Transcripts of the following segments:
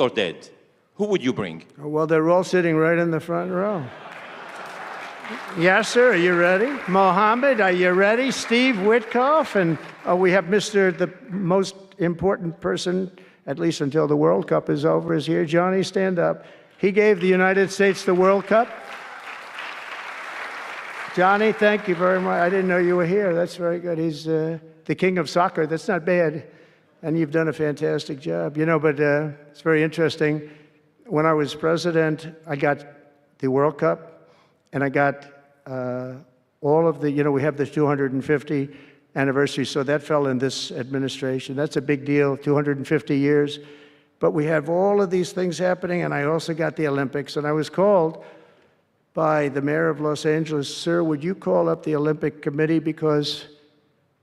or dead, who would you bring? Well, they're all sitting right in the front row. Yes, sir, are you ready? Mohammed, are you ready? Steve Witkoff, and we have the most important person, at least until the World Cup is over, is here. Johnny, stand up. He gave the United States the World Cup. Johnny, thank you very much. I didn't know you were here. That's very good. He's the king of soccer. That's not bad. And you've done a fantastic job. You know, but it's very interesting. When I was president, I got the World Cup, and I got all of the, you know, we have the 250 anniversary, so that fell in this administration. That's a big deal, 250 years. But we have all of these things happening, and I also got the Olympics. And I was called by the mayor of Los Angeles, sir, would you call up the Olympic Committee, because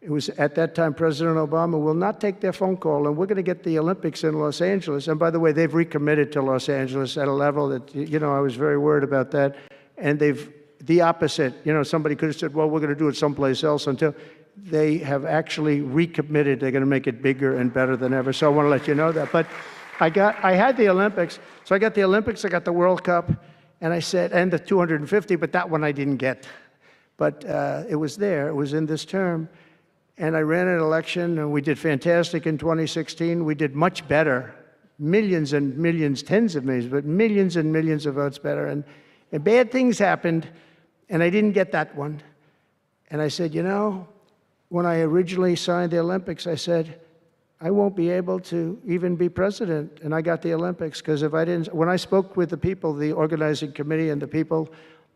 it was at that time President Obama will not take their phone call, and we're going to get the Olympics in Los Angeles. And by the way, they've recommitted to Los Angeles at a level that, you know, I was very worried about that. And they've, the opposite, you know, somebody could have said, well, we're going to do it someplace else, until they have actually recommitted. They're going to make it bigger and better than ever. So I want to let you know that. But I had the Olympics. So I got the Olympics, I got the World Cup, and I said, and the 250, but that one I didn't get. But it was there, it was in this term. And I ran an election, and we did fantastic in 2016. We did much better, millions and millions, tens of millions, but millions and millions of votes better. And bad things happened, and I didn't get that one. And I said, you know, when I originally signed the Olympics, I said, I won't be able to even be president. And I got the Olympics, because if I didn't, when I spoke with the people, the organizing committee and the people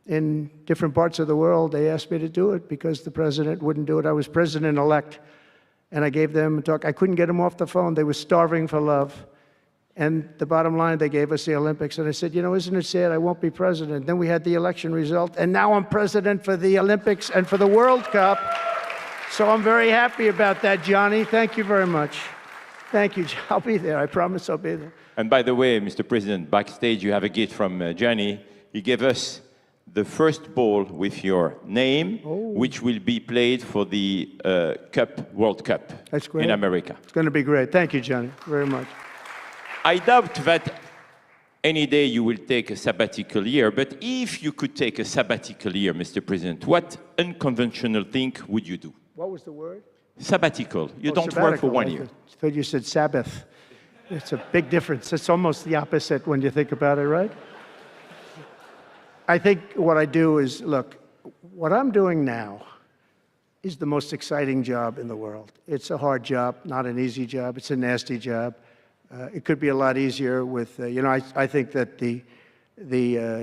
in different parts of the world, they asked me to do it because the president wouldn't do it. I was president-elect, and I gave them a talk. I couldn't get them off the phone. They were starving for love. And the bottom line, they gave us the Olympics. And I said, you know, isn't it sad I won't be president? Then we had the election result, and now I'm president for the Olympics and for the World Cup. So I'm very happy about that, Johnny. Thank you very much. Thank you. I'll be there. I promise I'll be there. And by the way, Mr. President, backstage you have a gift from Johnny. He gave us the first ball with your name, which will be played for the World Cup. That's great. In America. It's going to be great. Thank you, Johnny, very much. I doubt that any day you will take a sabbatical year, but if you could take a sabbatical year, Mr. President, what unconventional thing would you do? What was the word? Sabbatical. You don't work for 1 year. I thought you said Sabbath. It's a big difference. It's almost the opposite when you think about it, right? I think what I do is, look, what I'm doing now is the most exciting job in the world. It's a hard job, not an easy job. It's a nasty job. It could be a lot easier with, you know, I think that the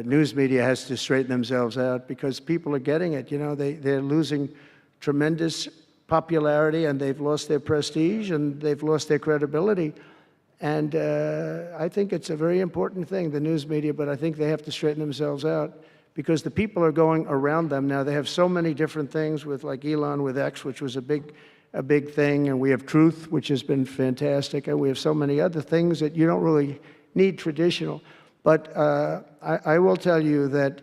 news media has to straighten themselves out, because people are getting it. You know, they're losing tremendous popularity, and they've lost their prestige, and they've lost their credibility. And I think it's a very important thing, the news media, but I think they have to straighten themselves out, because the people are going around them now. They have so many different things with, like Elon with X, which was a big thing, and we have Truth, which has been fantastic, and we have so many other things that you don't really need traditional. But I will tell you that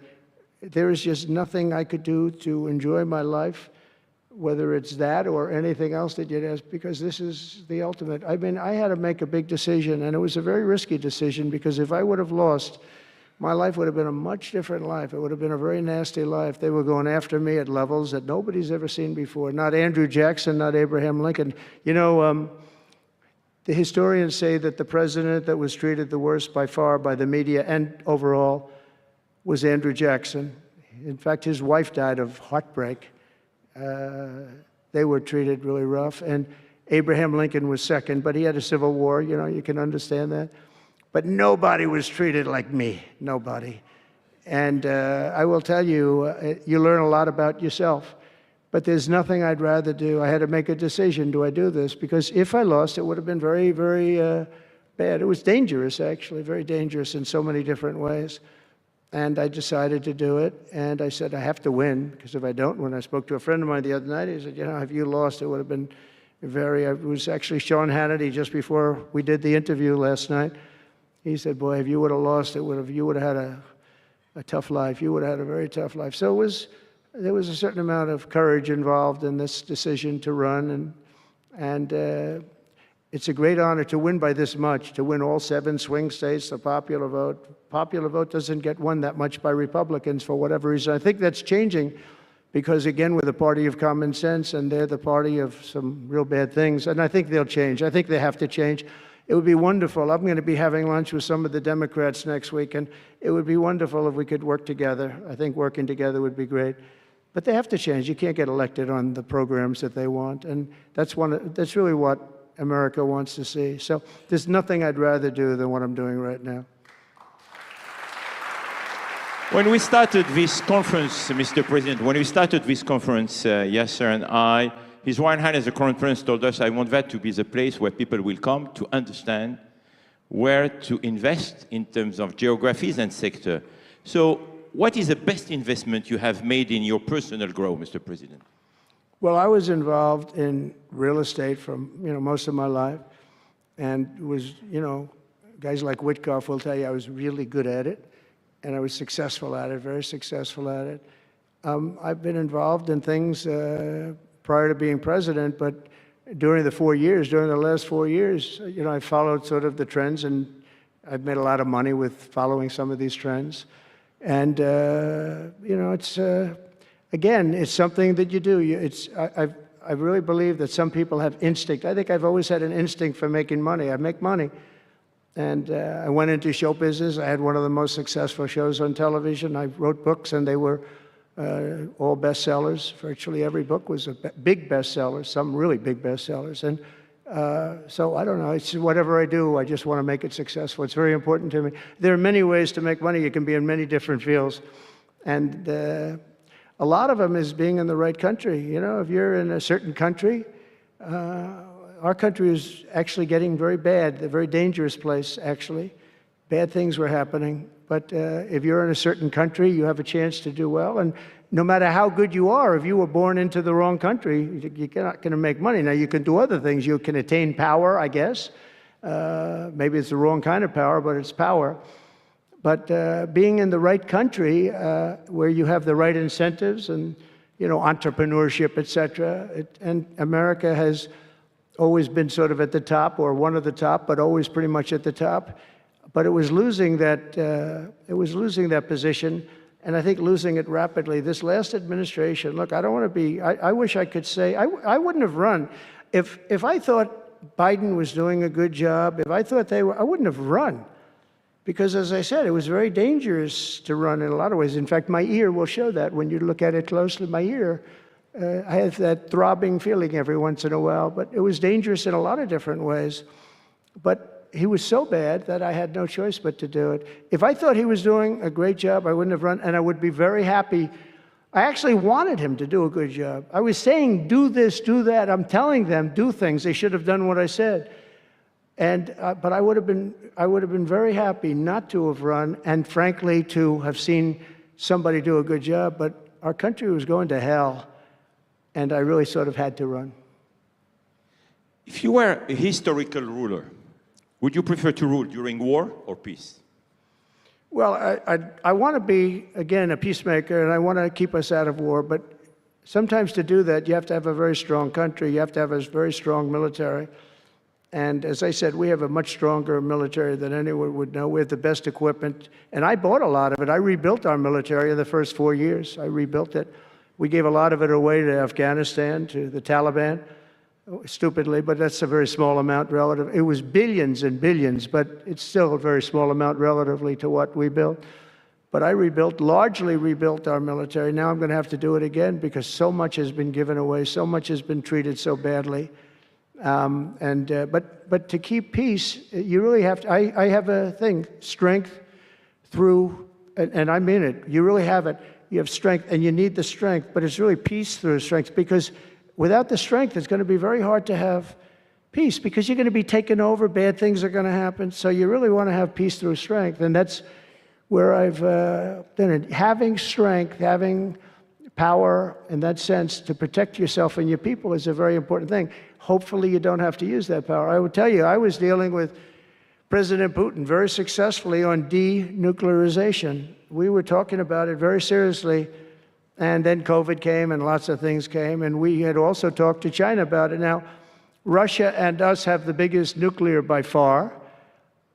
there is just nothing I could do to enjoy my life, whether it's that or anything else that you'd ask, because this is the ultimate. I mean, I had to make a big decision, and it was a very risky decision, because if I would have lost, my life would have been a much different life. It would have been a very nasty life. They were going after me at levels that nobody's ever seen before. Not Andrew Jackson, not Abraham Lincoln. You know, the historians say that the president that was treated the worst by far by the media and overall was Andrew Jackson. In fact, his wife died of heartbreak. They were treated really rough. And Abraham Lincoln was second, but he had a civil war, you know, you can understand that. But nobody was treated like me, nobody. And I will tell you, you learn a lot about yourself. But there's nothing I'd rather do. I had to make a decision, do I do this? Because if I lost, it would have been very, very bad. It was dangerous, actually, very dangerous in so many different ways. And I decided to do it, and I said, I have to win, because if I don't, when I spoke to a friend of mine the other night, he said, you know, if you lost, it would have been it was actually Sean Hannity just before we did the interview last night. He said, boy, if you would have lost, you would have had a tough life. You would have had a very tough life. So there was a certain amount of courage involved in this decision to run, and it's a great honor to win by this much, to win all 7 swing states, the popular vote. Popular vote doesn't get won that much by Republicans for whatever reason. I think that's changing because, again, we're the party of common sense, and they're the party of some real bad things. And I think they'll change. I think they have to change. It would be wonderful. I'm going to be having lunch with some of the Democrats next week, and it would be wonderful if we could work together. I think working together would be great. But they have to change. You can't get elected on the programs that they want, and that's really what America wants to see. So there's nothing I'd rather do than what I'm doing right now. When we started this conference, Mr. President, when we started this conference, Yasser and I, His Royal Highness the Crown Prince told us, I want that to be the place where people will come to understand where to invest in terms of geographies and sector. So what is the best investment you have made in your personal growth, Mr. President? Well, I was involved in real estate from, most of my life, and was, guys like Witkoff will tell you I was really good at it, and I was successful at it, very successful at it. I've been involved in things prior to being president, but during the last 4 years, I followed sort of the trends, and I've made a lot of money with following some of these trends. And, it's, again, it's something that you do. I really believe that some people have instinct. I think I've always had an instinct for making money. I make money. And I went into show business. I had one of the most successful shows on television. I wrote books, and they were all bestsellers. Virtually every book was a big bestseller, some really big bestsellers. And so I don't know, it's whatever I do, I just want to make it successful. It's very important to me. There are many ways to make money. You can be in many different fields. And a lot of them is being in the right country. If you're in a certain country, our country is actually getting very bad, a very dangerous place, actually. Bad things were happening. But if you're in a certain country, you have a chance to do well. And no matter how good you are, if you were born into the wrong country, you're not going to make money. Now, you can do other things. You can attain power, I guess. Maybe it's the wrong kind of power, but it's power. But being in the right country, where you have the right incentives and, entrepreneurship, et cetera, and America has always been sort of at the top, or one of the top, but always pretty much at the top. But it was losing that position, and I think losing it rapidly. This last administration, look, I don't want to be, I wish I could say, I wouldn't have run. If I thought Biden was doing a good job, if I thought I wouldn't have run. Because as I said, it was very dangerous to run in a lot of ways. In fact, my ear will show that when you look at it closely. My ear, I have that throbbing feeling every once in a while, but it was dangerous in a lot of different ways. But he was so bad that I had no choice but to do it. If I thought he was doing a great job, I wouldn't have run, and I would be very happy. I actually wanted him to do a good job. I was saying, do this, do that. I'm telling them, do things. They should have done what I said. And but I would have been very happy not to have run, and frankly, to have seen somebody do a good job. But our country was going to hell, and I really sort of had to run. If you were a historical ruler, would you prefer to rule during war or peace? Well, I want to be, again, a peacemaker, and I want to keep us out of war. But sometimes to do that, you have to have a very strong country. You have to have a very strong military. And as I said, we have a much stronger military than anyone would know. We have the best equipment. And I bought a lot of it. I rebuilt our military in the first 4 years. I rebuilt it. We gave a lot of it away to Afghanistan, to the Taliban, stupidly, but that's a very small amount relative. It was billions and billions, but it's still a very small amount relatively to what we built. But I largely rebuilt our military. Now I'm going to have to do it again because so much has been given away, so much has been treated so badly. But to keep peace, you really have to, I have a thing, strength through, and I mean it, you really have it. You have strength, and you need the strength, but it's really peace through strength, because without the strength, it's going to be very hard to have peace, because you're going to be taken over, bad things are going to happen, so you really want to have peace through strength, and that's where I've done it. Having strength, having power in that sense to protect yourself and your people is a very important thing. Hopefully you don't have to use that power. I will tell you, I was dealing with President Putin very successfully on denuclearization. We were talking about it very seriously, and then COVID came and lots of things came, and we had also talked to China about it. Now, Russia and us have the biggest nuclear by far.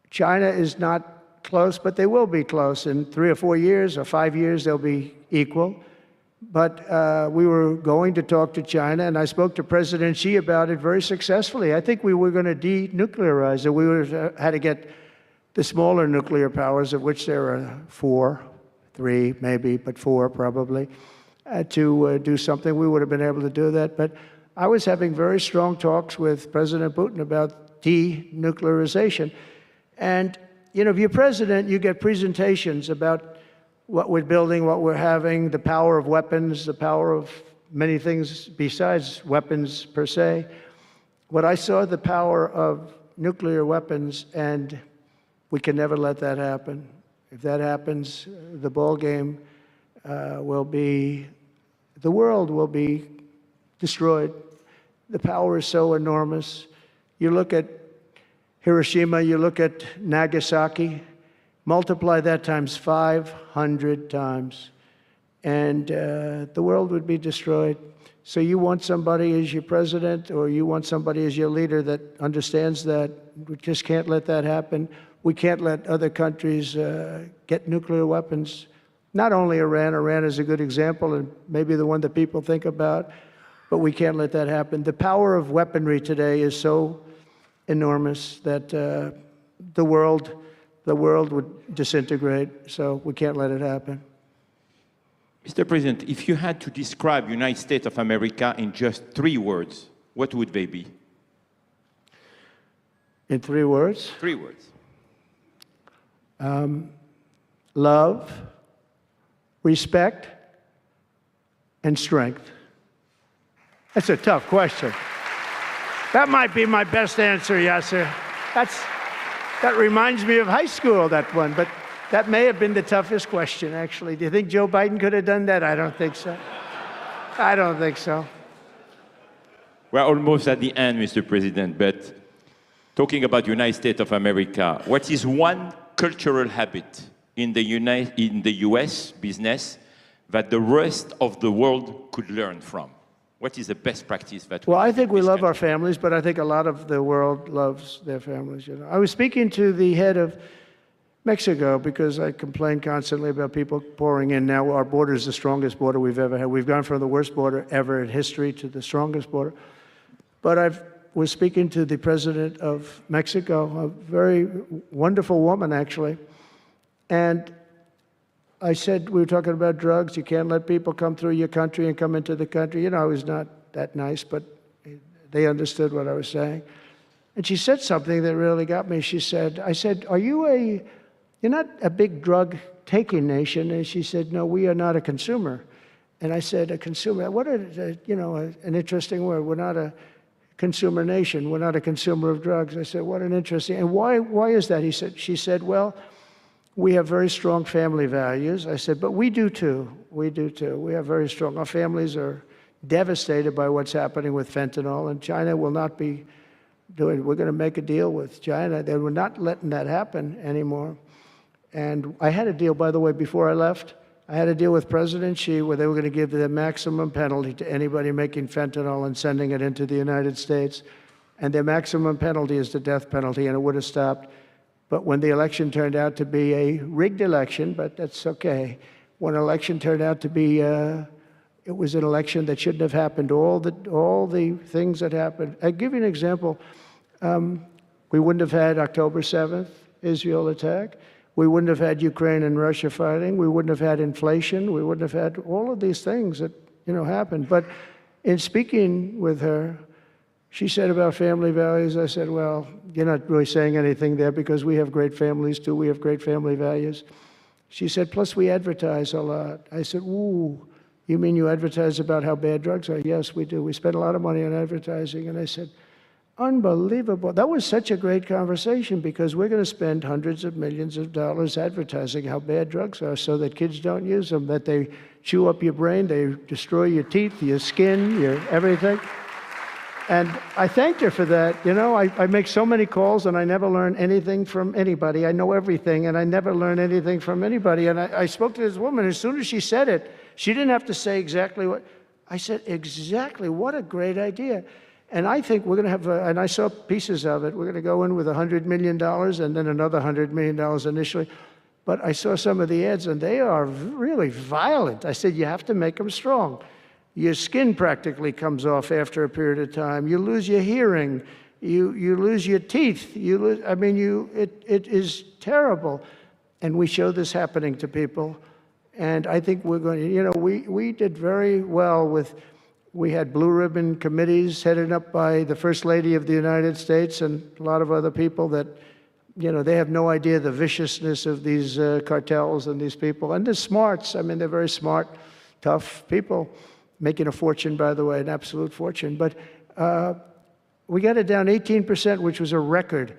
China is not close, but they will be close. In 3 or 4 years or 5 years, they'll be equal. But we were going to talk to China, and I spoke to President Xi about it very successfully. I think we were going to denuclearize it. We had to get the smaller nuclear powers, of which there are 4, 3 maybe, but 4 probably, to do something. We would have been able to do that. But I was having very strong talks with President Putin about denuclearization. And, you know, if you're president, you get presentations about what we're building, what we're having, the power of weapons, the power of many things besides weapons per se. When I saw the power of nuclear weapons, and we can never let that happen. If that happens, the ball game will be, the world will be destroyed. The power is so enormous. You look at Hiroshima, you look at Nagasaki, multiply that times 500 times, and the world would be destroyed. So you want somebody as your president, or you want somebody as your leader that understands that. We just can't let that happen. We can't let other countries get nuclear weapons. Not only Iran. Iran is a good example, and maybe the one that people think about, but we can't let that happen. The power of weaponry today is so enormous that the world would disintegrate, so we can't let it happen. Mr. President, if you had to describe the United States of America in just 3 words, what would they be? In 3 words? 3 words. Love, respect, and strength. That's a tough question. That might be my best answer, Yasser. That reminds me of high school, that one, but that may have been the toughest question, actually. Do you think Joe Biden could have done that? I don't think so. I don't think so. We're almost at the end, Mr. President, but talking about the United States of America, what is one cultural habit in the US business that the rest of the world could learn from? What is the best practice that Well, I think we love our families, but I think a lot of the world loves their families. You know, I was speaking to the head of Mexico because I complain constantly about people pouring in. Now our border is the strongest border we've ever had. We've gone from the worst border ever in history to the strongest border. But I was speaking to the president of Mexico, a very wonderful woman, actually, and I said, we were talking about drugs. You can't let people come through your country and come into the country. You know, I was not that nice, but they understood what I was saying. And she said something that really got me. She said, I said, you're not a big drug-taking nation? And she said, no, we are not a consumer. And I said, a consumer, what a, you know, an interesting word. We're not a consumer nation. We're not a consumer of drugs. I said, what an interesting, and why is that? She said, well, we have very strong family values. I said, but we do too. We do too. We have very strong. Our families are devastated by what's happening with fentanyl, and China will not be doing. We're going to make a deal with China. They were not letting that happen anymore. And I had a deal, by the way, before I left. I had a deal with President Xi where they were going to give the maximum penalty to anybody making fentanyl and sending it into the United States. And their maximum penalty is the death penalty, and it would have stopped. But when the election turned out to be a rigged election, but that's okay. When an election turned out to be, it was an election that shouldn't have happened. All the things that happened. I'll give you an example. We wouldn't have had October 7th, Israel attack. We wouldn't have had Ukraine and Russia fighting. We wouldn't have had inflation. We wouldn't have had all of these things that, you know, happened. But in speaking with her, she said about family values, I said, well, you're not really saying anything there because we have great families too. We have great family values. She said, plus we advertise a lot. I said, ooh, you mean you advertise about how bad drugs are? Yes, we do. We spend a lot of money on advertising. And I said, unbelievable. That was such a great conversation because we're going to spend hundreds of millions of dollars advertising how bad drugs are so that kids don't use them, that they chew up your brain, they destroy your teeth, your skin, your everything. And I thanked her for that. You know, I make so many calls and I never learn anything from anybody. I know everything and I never learn anything from anybody. And I spoke to this woman. As soon as she said it, she didn't have to say exactly what. I said, exactly, what a great idea. And I think we're going to have, and I saw pieces of it, we're going to go in with $100 million and then another $100 million initially. But I saw some of the ads, and they are really violent. I said, you have to make them strong. Your skin practically comes off after a period of time. You lose your hearing. You lose your teeth. It is terrible. And we show this happening to people. And I think we're going to, we did very well with, we had blue ribbon committees headed up by the First Lady of the United States and a lot of other people that, they have no idea the viciousness of these cartels and these people. And they're smarts. They're very smart, tough people, making a fortune, by the way, an absolute fortune. But we got it down 18%, which was a record.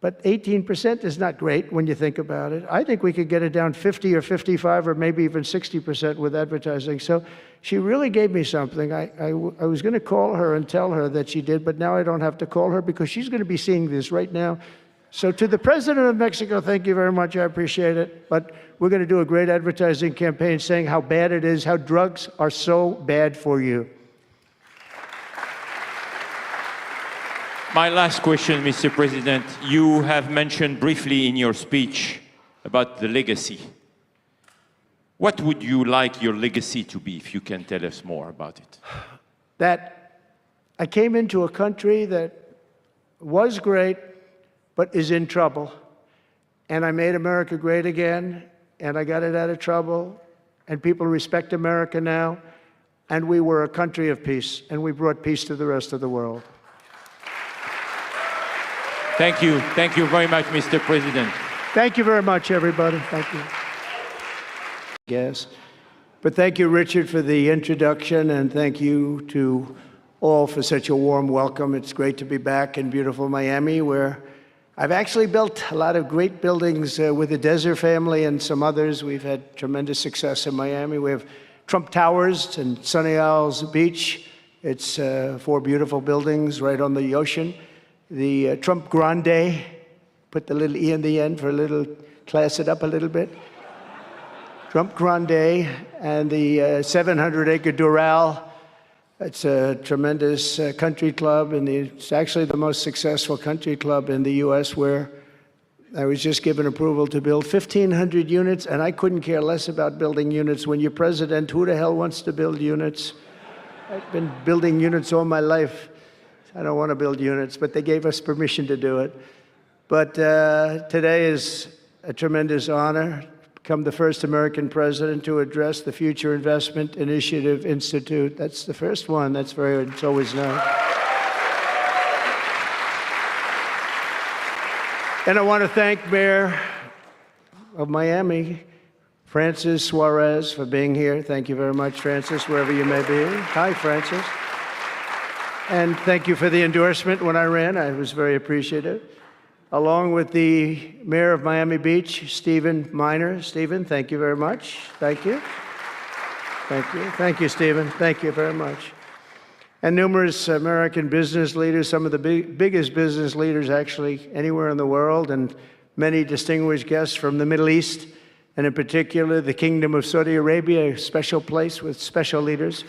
But 18% is not great when you think about it. I think we could get it down 50 or 55 or maybe even 60% with advertising. So she really gave me something. I was going to call her and tell her that she did, but now I don't have to call her because she's going to be seeing this right now. So to the President of Mexico, thank you very much. I appreciate it. But we're going to do a great advertising campaign saying how bad it is, how drugs are so bad for you. My last question, Mr. President. You have mentioned briefly in your speech about the legacy. What would you like your legacy to be, if you can tell us more about it? That I came into a country that was great, but is in trouble. And I made America great again, and I got it out of trouble, and people respect America now, and we were a country of peace, and we brought peace to the rest of the world. Thank you. Thank you very much, Mr. President. Thank you very much, everybody. Thank you. Yes. But thank you, Richard, for the introduction, and thank you to all for such a warm welcome. It's great to be back in beautiful Miami, where I've actually built a lot of great buildings with the Desert family and some others. We've had tremendous success in Miami. We have Trump Towers and Sunny Isles Beach. It's 4 beautiful buildings right on the ocean. The Trump Grande, put the little E in the end for a little, class it up a little bit. Trump Grande and the 700-acre Doral. It's a tremendous country club, and it's actually the most successful country club in the U.S., where I was just given approval to build 1,500 units, and I couldn't care less about building units. When you're president, who the hell wants to build units? I've been building units all my life. I don't want to build units, but they gave us permission to do it. But today is a tremendous honor. Become the first American president to address the Future Investment Initiative Institute. That's the first one. It's always known. And I want to thank Mayor of Miami, Francis Suarez, for being here. Thank you very much, Francis, wherever you may be. Hi, Francis. And thank you for the endorsement when I ran. I was very appreciative. Along with the mayor of Miami Beach, Stephen Miner. Stephen, thank you very much. Thank you. Thank you. Thank you, Stephen. Thank you very much. And numerous American business leaders, some of the biggest business leaders actually anywhere in the world, and many distinguished guests from the Middle East, and in particular the Kingdom of Saudi Arabia, a special place with special leaders.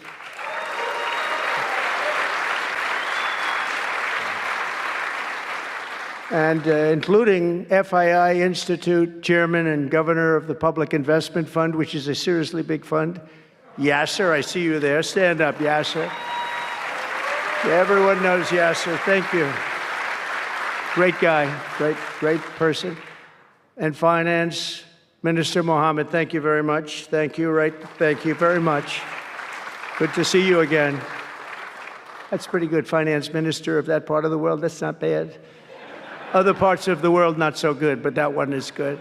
And including FII Institute Chairman and Governor of the Public Investment Fund, which is a seriously big fund. Yasser, I see you there. Stand up, Yasser. Yeah, everyone knows Yasser. Thank you. Great guy, great person. And Finance Minister Mohammed, thank you very much. Thank you, thank you very much. Good to see you again. That's pretty good, Finance Minister of that part of the world. That's not bad. Other parts of the world, not so good, but that one is good.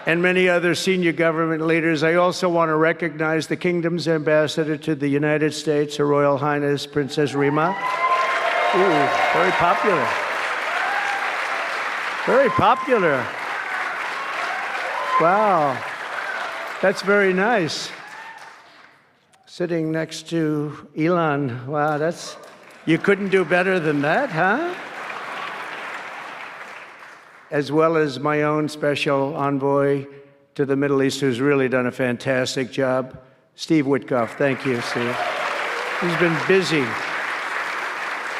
And many other senior government leaders. I also want to recognize the Kingdom's ambassador to the United States, Her Royal Highness Princess Rima. Ooh, very popular. Very popular. Wow, that's very nice. Sitting next to Elon. Wow, you couldn't do better than that, huh? As well as my own special envoy to the Middle East, who's really done a fantastic job, Steve Witkoff. Thank you, Steve. He's been busy.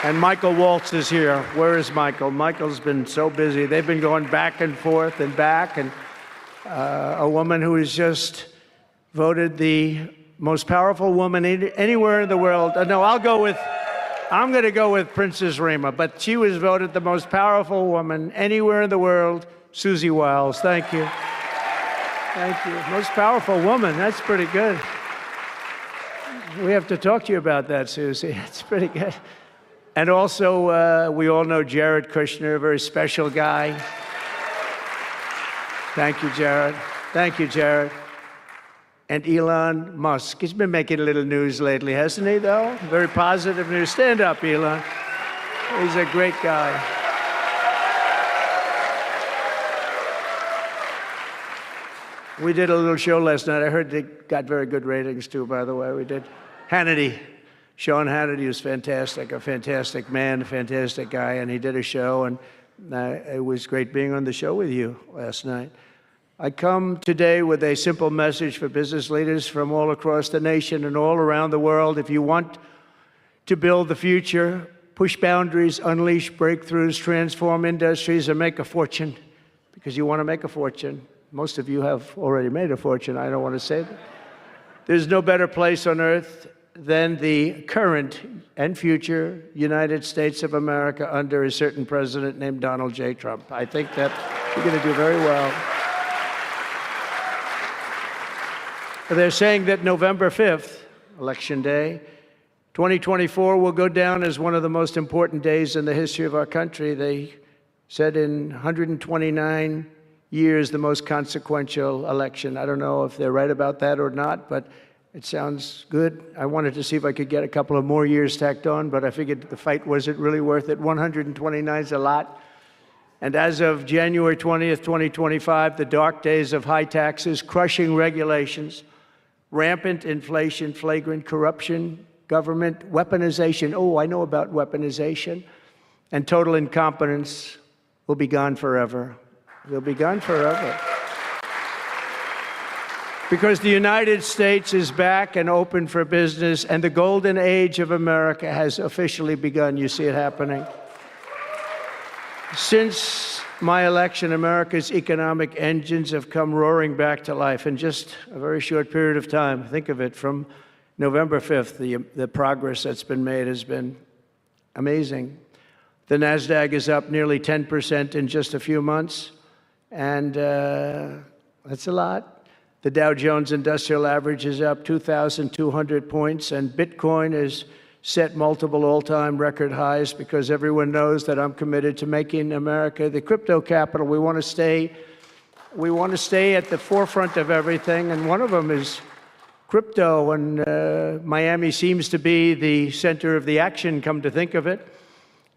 And Michael Waltz is here. Where is Michael? Michael's been so busy. They've been going back and forth and back. And a woman who is just voted the most powerful woman anywhere in the world. No, I'm going to go with Princess Rima, but she was voted the most powerful woman anywhere in the world, Susie Wiles. Thank you. Thank you. Most powerful woman. That's pretty good. We have to talk to you about that, Susie. That's pretty good. And also, we all know Jared Kushner, a very special guy. Thank you, Jared. Thank you, Jared. And Elon Musk. He's been making a little news lately, hasn't he, though? Very positive news. Stand up, Elon. He's a great guy. We did a little show last night. I heard they got very good ratings, too, by the way. We did. Hannity. Sean Hannity was fantastic, a fantastic man, a fantastic guy, and he did a show, and it was great being on the show with you last night. I come today with a simple message for business leaders from all across the nation and all around the world. If you want to build the future, push boundaries, unleash breakthroughs, transform industries, and make a fortune, because you want to make a fortune. Most of you have already made a fortune. I don't want to say that. There's no better place on earth than the current and future United States of America under a certain president named Donald J. Trump. I think that you're going to do very well. They're saying that November 5th, Election Day, 2024 will go down as one of the most important days in the history of our country. They said in 129 years, the most consequential election. I don't know if they're right about that or not, but it sounds good. I wanted to see if I could get a couple of more years tacked on, but I figured the fight wasn't really worth it. 129 is a lot. And as of January 20th, 2025, the dark days of high taxes, crushing regulations, rampant inflation, flagrant corruption, government weaponization. Oh, I know about weaponization. And total incompetence will be gone forever. They'll be gone forever. Because the United States is back and open for business, and the golden age of America has officially begun. You see it happening. Since my election, America's economic engines have come roaring back to life in just a very short period of time. Think of it, from November 5th, the progress that's been made has been amazing. The NASDAQ is up nearly 10% in just a few months, and that's a lot. The Dow Jones Industrial Average is up 2,200 points, and Bitcoin has set multiple all-time record highs because everyone knows that I'm committed to making America the crypto capital. We want to stay at the forefront of everything, and one of them is crypto, and Miami seems to be the center of the action, come to think of it,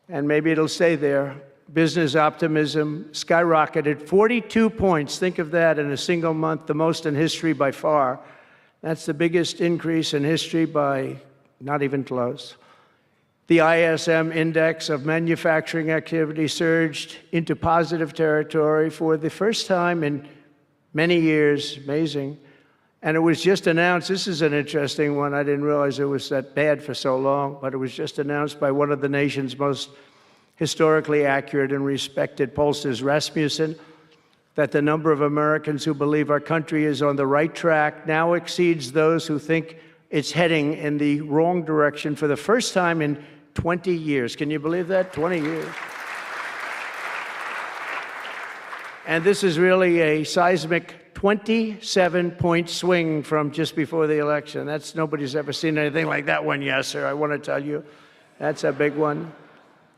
and maybe it'll stay there. Business optimism skyrocketed 42 points. Think of that in a single month, the most in history by far. That's the biggest increase in history by not even close. The ISM index of manufacturing activity surged into positive territory for the first time in many years. Amazing. And it was just announced, this is an interesting one, I didn't realize it was that bad for so long, but it was just announced by one of the nation's most historically accurate and respected pollsters, Rasmussen, that the number of Americans who believe our country is on the right track now exceeds those who think it's heading in the wrong direction for the first time in 20 years. Can you believe that? 20 years. And this is really a seismic 27-point swing from just before the election. Nobody's ever seen anything like that one, yes, sir. I want to tell you, that's a big one.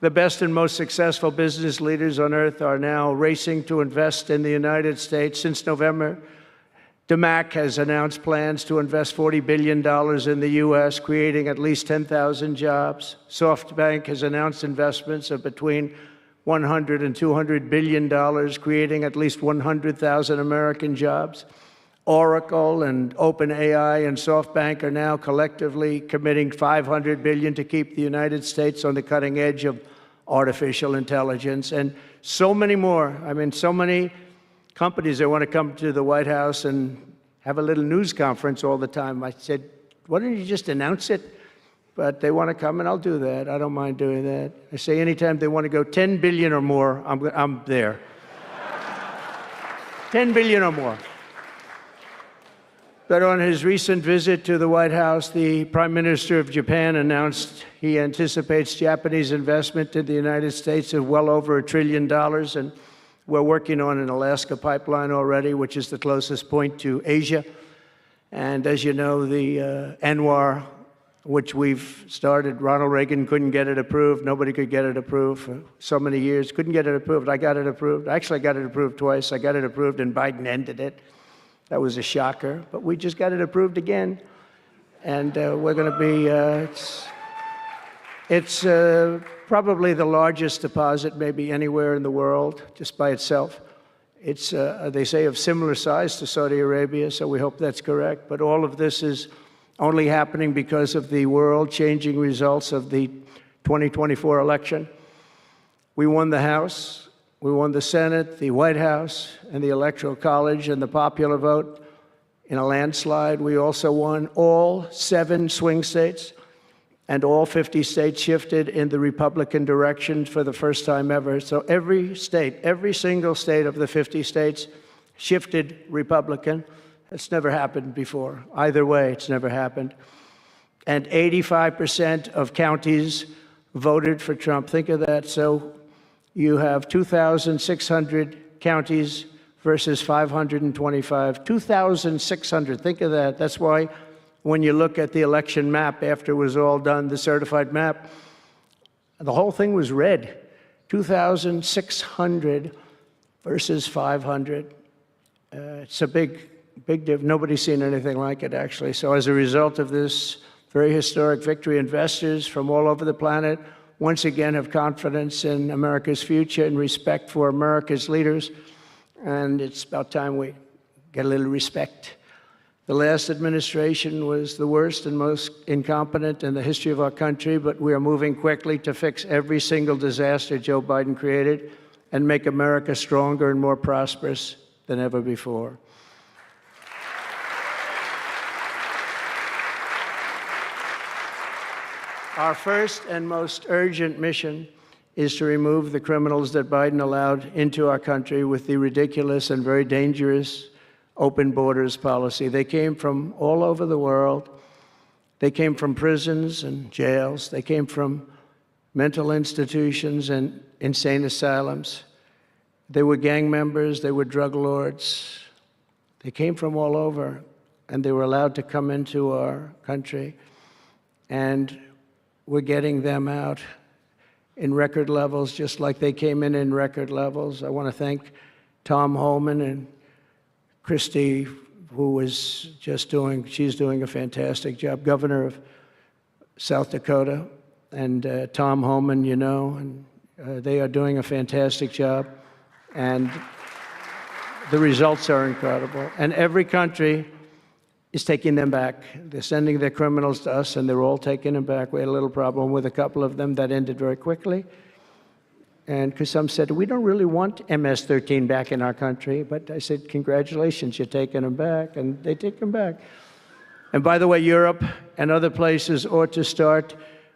The best and most successful business leaders on earth are now racing to invest in the United States. Since November, DMAC has announced plans to invest $40 billion in the U.S., creating at least 10,000 jobs. SoftBank has announced investments of between $100 and $200 billion, creating at least 100,000 American jobs. Oracle and OpenAI and SoftBank are now collectively committing $500 billion to keep the United States on the cutting edge of artificial intelligence, and so many more. I mean, so many companies that want to come to the White House and have a little news conference all the time. I said, why don't you just announce it? but they want to come, and I'll do that. I don't mind doing that. I say anytime they want to go 10 billion or more, I'm there. 10 billion or more. But on his recent visit to the White House, the Prime Minister of Japan announced he anticipates Japanese investment in the United States of well over $1 trillion, and we're working on an Alaska pipeline already, which is the closest point to Asia. And as you know, the ANWR, which we've started, Ronald Reagan couldn't get it approved. Nobody could get it approved for so many years. Couldn't get it approved. I got it approved. Actually, I got it approved twice. I got it approved, and Biden ended it. That was a shocker. But we just got it approved again. And we're going to be, it's probably the largest deposit maybe anywhere in the world, just by itself. It's, they say, of similar size to Saudi Arabia, so we hope that's correct. But all of this is only happening because of the world-changing results of the 2024 election. We won the House. We won the Senate, the White House, and the Electoral College, and the popular vote in a landslide. We also won all 7 swing states, and all 50 states shifted in the Republican direction for the first time ever. So every state, every single state of the 50 states shifted Republican. It's never happened before. Either way, it's never happened. And 85% of counties voted for Trump. Think of that. So you have 2,600 counties versus 525. 2,600, think of that. That's why when you look at the election map after it was all done, the certified map, the whole thing was red. 2,600 versus 500. It's a big difference. Nobody's seen anything like it, actually. So as a result of this very historic victory, investors from all over the planet once again have confidence in America's future and respect for America's leaders. And it's about time we get a little respect. The last administration was the worst and most incompetent in the history of our country, but we are moving quickly to fix every single disaster Joe Biden created and make America stronger and more prosperous than ever before. Our first and most urgent mission is to remove the criminals that Biden allowed into our country with the ridiculous and very dangerous open borders policy. They came from all over the world. They came from prisons and jails. They came from mental institutions and insane asylums. They were gang members. They were drug lords. They came from all over, and they were allowed to come into our country. And we're getting them out in record levels, just like they came in record levels. I want to thank Tom Homan and Christie, who was just she's doing a fantastic job, governor of South Dakota, and Tom Homan, you know, and they are doing a fantastic job. And the results are incredible. And every country is taking them back. They're sending their criminals to us, and they're all taking them back. We had a little problem with a couple of them that ended very quickly. And because some said, we don't really want MS-13 back in our country. But I said, congratulations, you're taking them back. And they take them back. And by the way, Europe and other places ought to start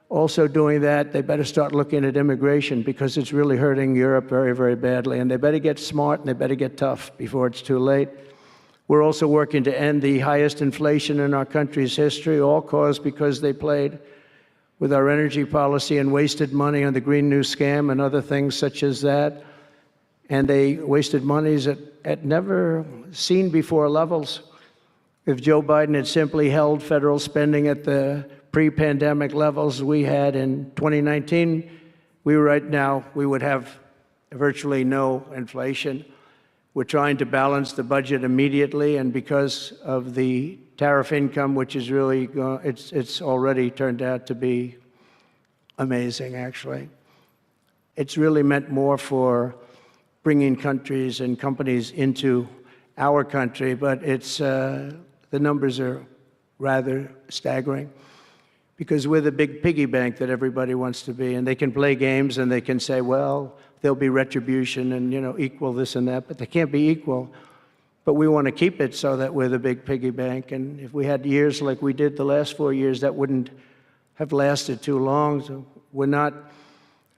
also doing that. They better start looking at immigration, because it's really hurting Europe very, very badly. And they better get smart, and they better get tough before it's too late. We're also working to end the highest inflation in our country's history, all caused because they played with our energy policy and wasted money on the Green New Scam and other things such as that. And they wasted monies at never seen before levels. If Joe Biden had simply held federal spending at the pre-pandemic levels we had in 2019, right now we would have virtually no inflation. We're trying to balance the budget immediately, and because of the tariff income, which is really, it's already turned out to be amazing, actually. It's really meant more for bringing countries and companies into our country, but it's, the numbers are rather staggering, because we're the big piggy bank that everybody wants to be, and they can play games and they can say, well, there'll be retribution and, you know, equal this and that, but they can't be equal. But we want to keep it so that we're the big piggy bank. And if we had years like we did the last 4 years, that wouldn't have lasted too long. So we're not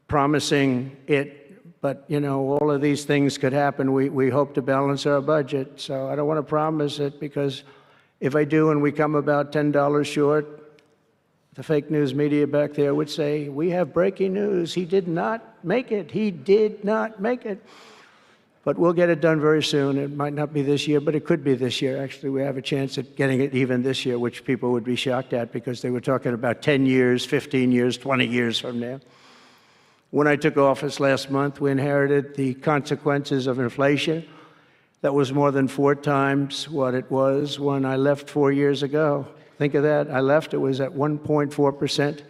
promising it, but all of these things could happen. We hope to balance our budget. So I don't want to promise it, because if I do and we come about $10 short, the fake news media back there would say, we have breaking news. He did not make it. He did not make it. But we'll get it done very soon. It might not be this year, but it could be this year. Actually, we have a chance at getting it even this year, which people would be shocked at, because they were talking about 10 years, 15 years, 20 years from now. When I took office last month, we inherited the consequences of inflation. That was more than 4 times what it was when I left 4 years ago. Think of that. I left, it was at 1.4%.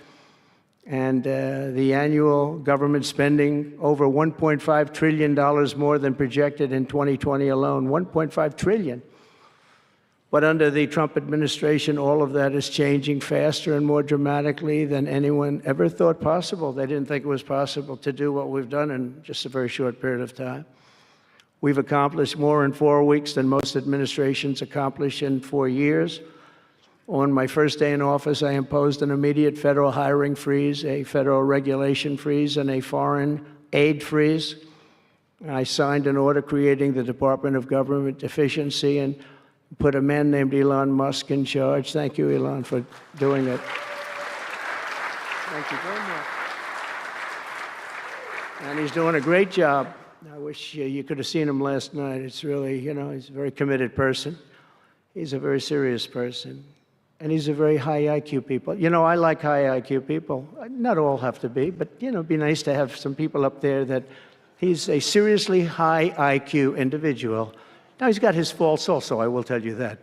And the annual government spending over $1.5 trillion more than projected in 2020 alone. $1.5 trillion. But under the Trump administration, all of that is changing faster and more dramatically than anyone ever thought possible. They didn't think it was possible to do what we've done in just a very short period of time. We've accomplished more in 4 weeks than most administrations accomplish in 4 years. On my first day in office, I imposed an immediate federal hiring freeze, a federal regulation freeze, and a foreign aid freeze. I signed an order creating the Department of Government Efficiency and put a man named Elon Musk in charge. Thank you, Elon, for doing it. Thank you very much. And he's doing a great job. I wish you could have seen him last night. It's really, he's a very committed person. He's a very serious person. And he's a very high IQ people. I like high IQ people. Not all have to be, but, it'd be nice to have some people up there that he's a seriously high IQ individual. Now, he's got his faults also, I will tell you that.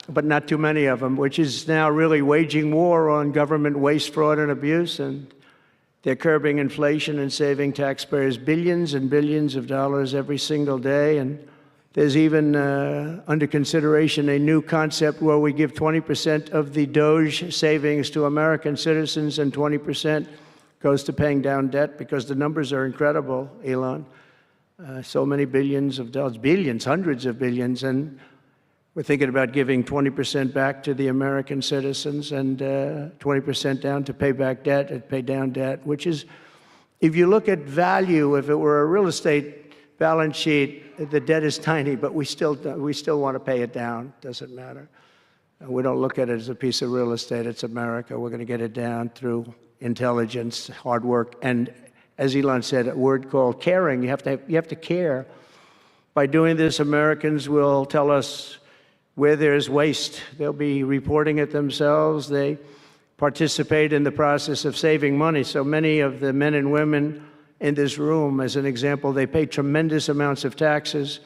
But not too many of them, which is now really waging war on government waste, fraud, and abuse. And they're curbing inflation and saving taxpayers billions and billions of dollars every single day. And there's even under consideration a new concept where we give 20% of the DOGE savings to American citizens and 20% goes to paying down debt, because the numbers are incredible, Elon. So many billions of dollars, billions, hundreds of billions, and we're thinking about giving 20% back to the American citizens and 20% down to pay back debt and pay down debt, which is, if you look at value, if it were a real estate balance sheet, the debt is tiny, but we still want to pay it down. Doesn't matter. We don't look at it as a piece of real estate. It's America. We're going to get it down through intelligence, hard work, and, as Elon said, a word called caring. You have to care. By doing this, Americans will tell us where there's waste. They'll be reporting it themselves. They participate in the process of saving money. So many of the men and women in this room, as an example, they pay tremendous amounts of taxes.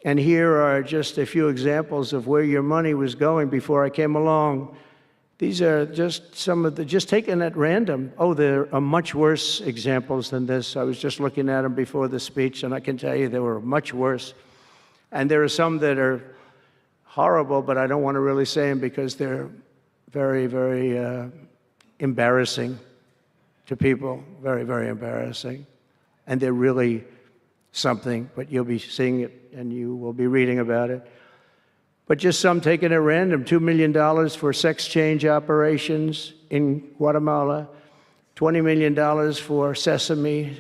And here are just a few examples of where your money was going before I came along. These are just some of the, just taken at random. Oh, there are much worse examples than this. I was just looking at them before the speech, and I can tell you they were much worse. And there are some that are horrible, but I don't want to really say them because they're very, very embarrassing to people. Very, very embarrassing. And they're really something, but you'll be seeing it and you will be reading about it. But just some taken at random: $2 million for sex change operations in Guatemala, $20 million for Sesame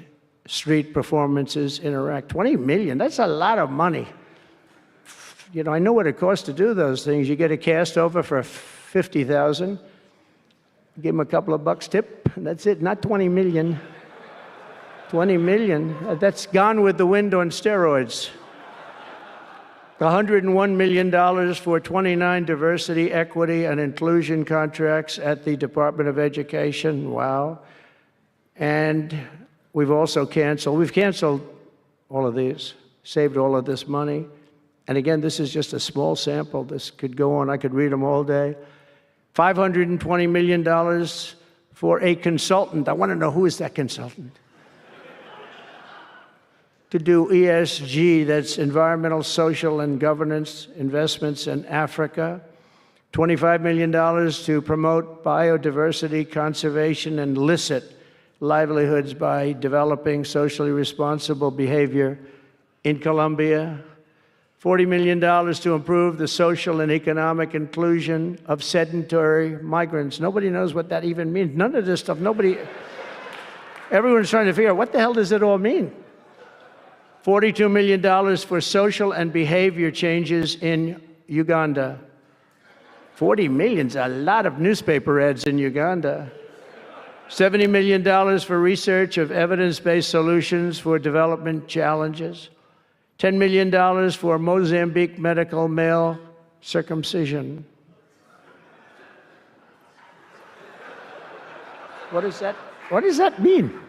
Street performances in Iraq. $20 million, that's a lot of money. I know what it costs to do those things. You get a cast over for $50,000, give them a couple of bucks tip, and that's it. Not 20 million. 20 million, that's Gone with the Wind on steroids. $101 million for 29 diversity, equity, and inclusion contracts at the Department of Education. Wow. And we've canceled all of these, saved all of this money. And again, this is just a small sample. This could go on. I could read them all day. $520 million for a consultant. I want to know, who is that consultant? To do ESG, that's environmental, social, and governance investments in Africa. $25 million to promote biodiversity, conservation, and illicit livelihoods by developing socially responsible behavior in Colombia. $40 million to improve the social and economic inclusion of sedentary migrants. Nobody knows what that even means. None of this stuff, everyone's trying to figure out what the hell does it all mean? $42 million for social and behavior changes in Uganda. 40 million's a lot of newspaper ads in Uganda. $70 million for research of evidence-based solutions for development challenges. $10 million for Mozambique medical male circumcision. What does that mean?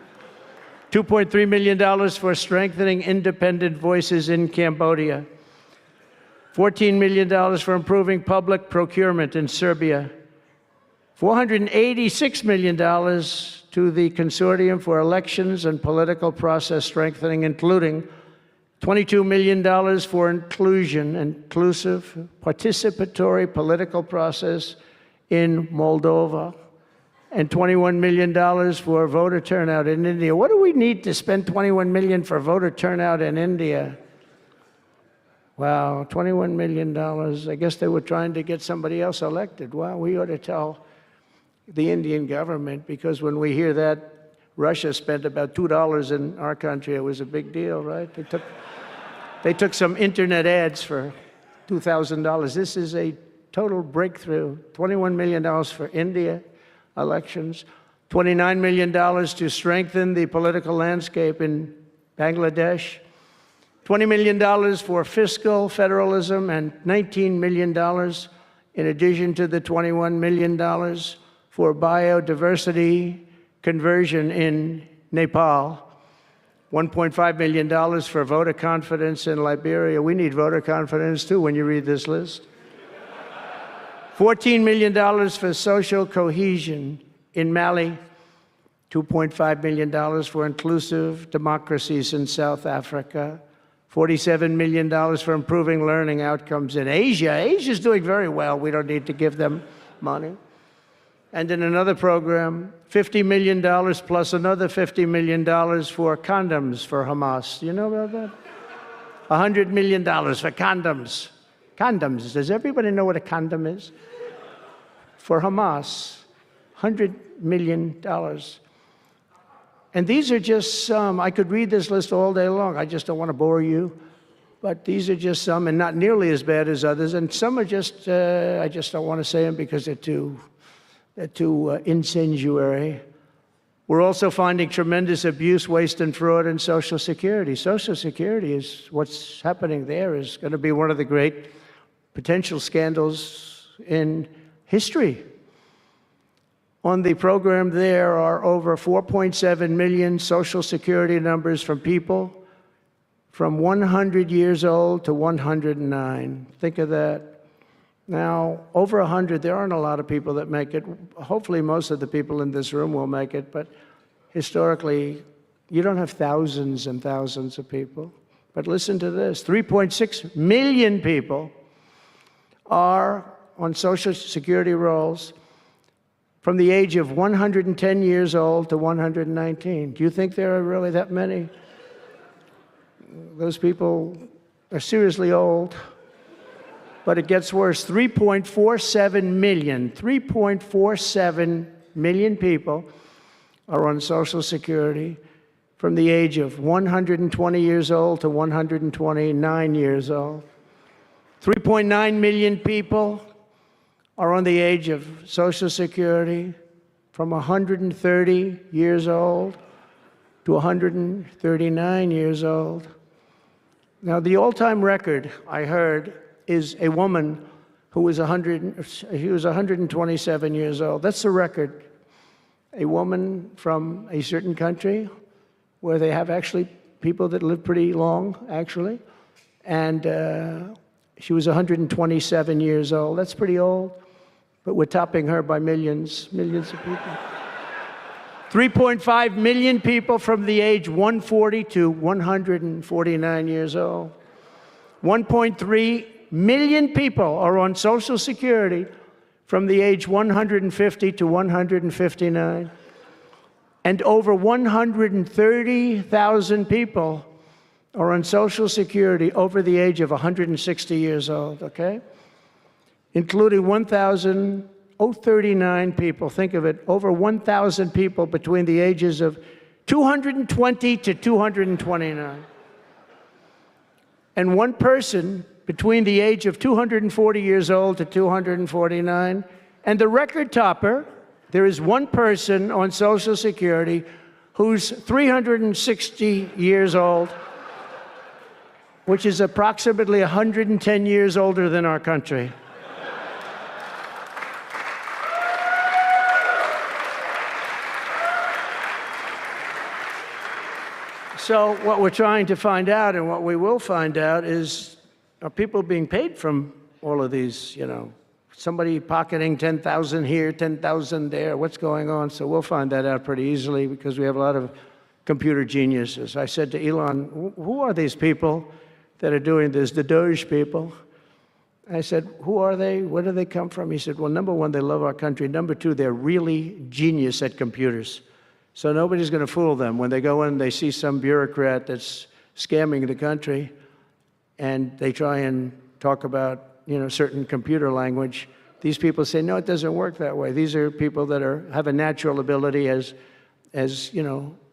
$2.3 million for strengthening independent voices in Cambodia. $14 million for improving public procurement in Serbia. $486 million to the Consortium for Elections and Political Process Strengthening, including $22 million for inclusive, participatory political process in Moldova, and $21 million for voter turnout in India. What do we need to spend $21 million for voter turnout in India? Wow, $21 million. I guess they were trying to get somebody else elected. Wow, we ought to tell the Indian government, because when we hear that Russia spent about $2 in our country, it was a big deal, right? They took some internet ads for $2,000. This is a total breakthrough. $21 million for India elections, $29 million to strengthen the political landscape in Bangladesh, $20 million for fiscal federalism, and $19 million in addition to the $21 million for biodiversity conversion in Nepal. $1.5 million for voter confidence in Liberia. We need voter confidence too when you read this list. $14 million for social cohesion in Mali. $2.5 million for inclusive democracies in South Africa. $47 million for improving learning outcomes in Asia. Asia's doing very well. We don't need to give them money. And in another program, $50 million plus another $50 million for condoms for Hamas. Do you know about that? $100 million for condoms. Condoms. Does everybody know what a condom is? For Hamas, $100 million. And these are just some. I could read this list all day long. I just don't want to bore you. But these are just some, and not nearly as bad as others. And some are just, I just don't want to say them because they're too incendiary. We're also finding tremendous abuse, waste, and fraud in Social Security. Social Security is, what's happening there is going to be one of the great potential scandals in history. On the program, there are over 4.7 million Social Security numbers from people from 100 years old to 109. Think of that. Now, over 100, there aren't a lot of people that make it. Hopefully, most of the people in this room will make it, but historically, you don't have thousands and thousands of people. But listen to this, 3.6 million people are on Social Security rolls from the age of 110 years old to 119. Do you think there are really that many? Those people are seriously old. But it gets worse. 3.47 million people are on Social Security from the age of 120 years old to 129 years old. 3.9 million people are on the age of Social Security from 130 years old to 139 years old. Now, the all-time record, I heard, is a woman who was 127 years old. That's the record. A woman from a certain country where they have actually people that live pretty long, actually. And she was 127 years old. That's pretty old. But we're topping her by millions of people. 3.5 million people from the age 140 to 149 years old. 1.3 million people are on Social Security from the age 150 to 159. And over 130,000 people are on Social Security over the age of 160 years old, okay? Including 1,039 people. Think of it, over 1,000 people between the ages of 220 to 229. And one person between the age of 240 years old to 249. And the record topper, there is one person on Social Security who's 360 years old, which is approximately 110 years older than our country. So what we're trying to find out, and what we will find out, is, are people being paid from all of these, somebody pocketing 10,000 here, 10,000 there, what's going on? So we'll find that out pretty easily because we have a lot of computer geniuses. I said to Elon, who are these people that are doing this, the DOGE people? I said, who are they? Where do they come from? He said, well, number one, they love our country. Number two, they're really genius at computers. So nobody's going to fool them. When they go in, they see some bureaucrat that's scamming the country, and they try and talk about, certain computer language. These people say, no, it doesn't work that way. These are people that have a natural ability as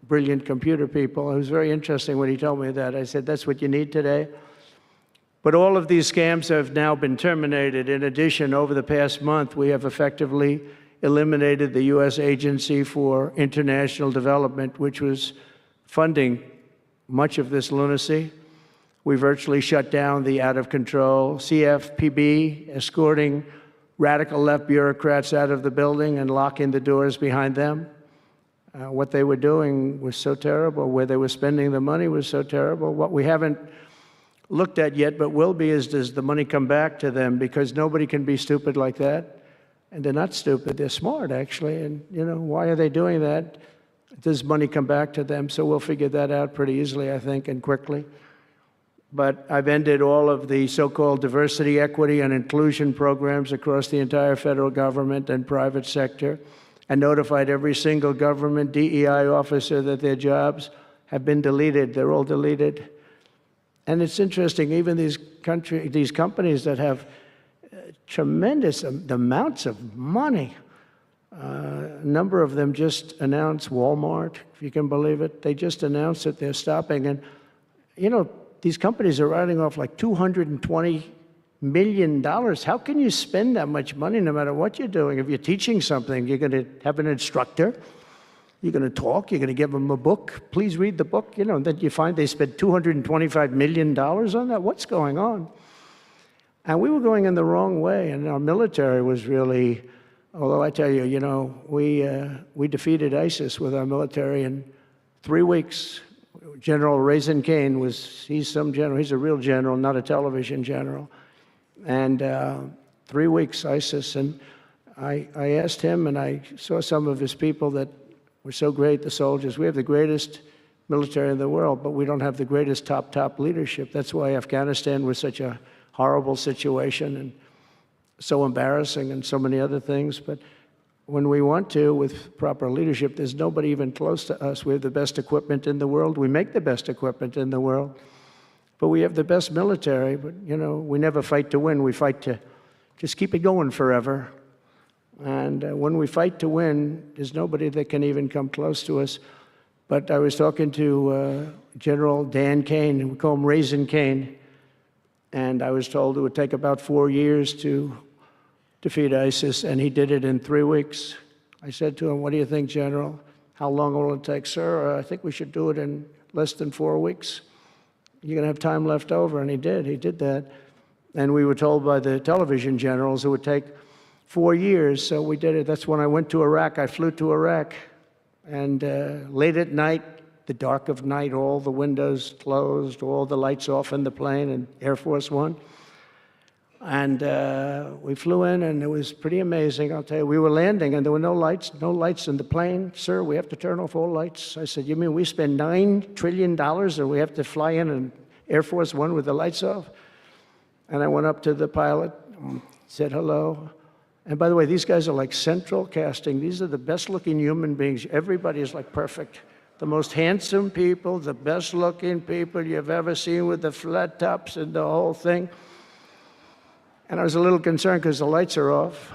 brilliant computer people. It was very interesting when he told me that. I said, that's what you need today. But all of these scams have now been terminated. In addition, over the past month, we have effectively eliminated the U.S. Agency for International Development, which was funding much of this lunacy. We virtually shut down the out-of-control CFPB, escorting radical left bureaucrats out of the building and locking the doors behind them. What they were doing was so terrible. Where they were spending the money was so terrible. What we haven't looked at yet, but will be, is does the money come back to them? Because nobody can be stupid like that. And they're not stupid, they're smart, actually. And, why are they doing that? Does money come back to them? So we'll figure that out pretty easily, I think, and quickly. But I've ended all of the so-called diversity, equity, and inclusion programs across the entire federal government and private sector, and notified every single government DEI officer that their jobs have been deleted. They're all deleted. And it's interesting, even these companies that have tremendous amounts of money. A number of them just announced, Walmart, if you can believe it, they just announced that they're stopping. And, these companies are writing off like $220 million. How can you spend that much money no matter what you're doing? If you're teaching something, you're going to have an instructor, you're going to talk, you're going to give them a book. Please read the book. And then you find they spent $225 million on that. What's going on? And we were going in the wrong way, and our military was really, although I tell you, we defeated ISIS with our military in 3 weeks. General Raisin Kane he's some general, he's a real general, not a television general. And 3 weeks, ISIS, and I asked him, and I saw some of his people that were so great, the soldiers. We have the greatest military in the world, but we don't have the greatest top leadership. That's why Afghanistan was such a horrible situation and so embarrassing and so many other things. But when we want to, with proper leadership, there's nobody even close to us. We have the best equipment in the world. We make the best equipment in the world. But we have the best military. But, we never fight to win. We fight to just keep it going forever. And when we fight to win, there's nobody that can even come close to us. But I was talking to General Dan Kane, we call him Raisin Kane, and I was told it would take about 4 years to defeat ISIS, and he did it in 3 weeks. I said to him, what do you think, General? How long will it take? Sir, I think we should do it in less than 4 weeks. You're going to have time left over, and he did that. And we were told by the television generals it would take 4 years, so we did it. That's when I went to Iraq. I flew to Iraq, and late at night, the dark of night, all the windows closed, all the lights off in the plane, and Air Force One. And we flew in, and it was pretty amazing. I'll tell you, we were landing, and there were no lights in the plane. Sir, we have to turn off all lights. I said, you mean we spend $9 trillion, and we have to fly in an Air Force One with the lights off? And I went up to the pilot, said hello. And by the way, these guys are like central casting. These are the best-looking human beings. Everybody is like perfect. the most handsome people, the best-looking people you've ever seen with the flat tops and the whole thing. And I was a little concerned because the lights are off,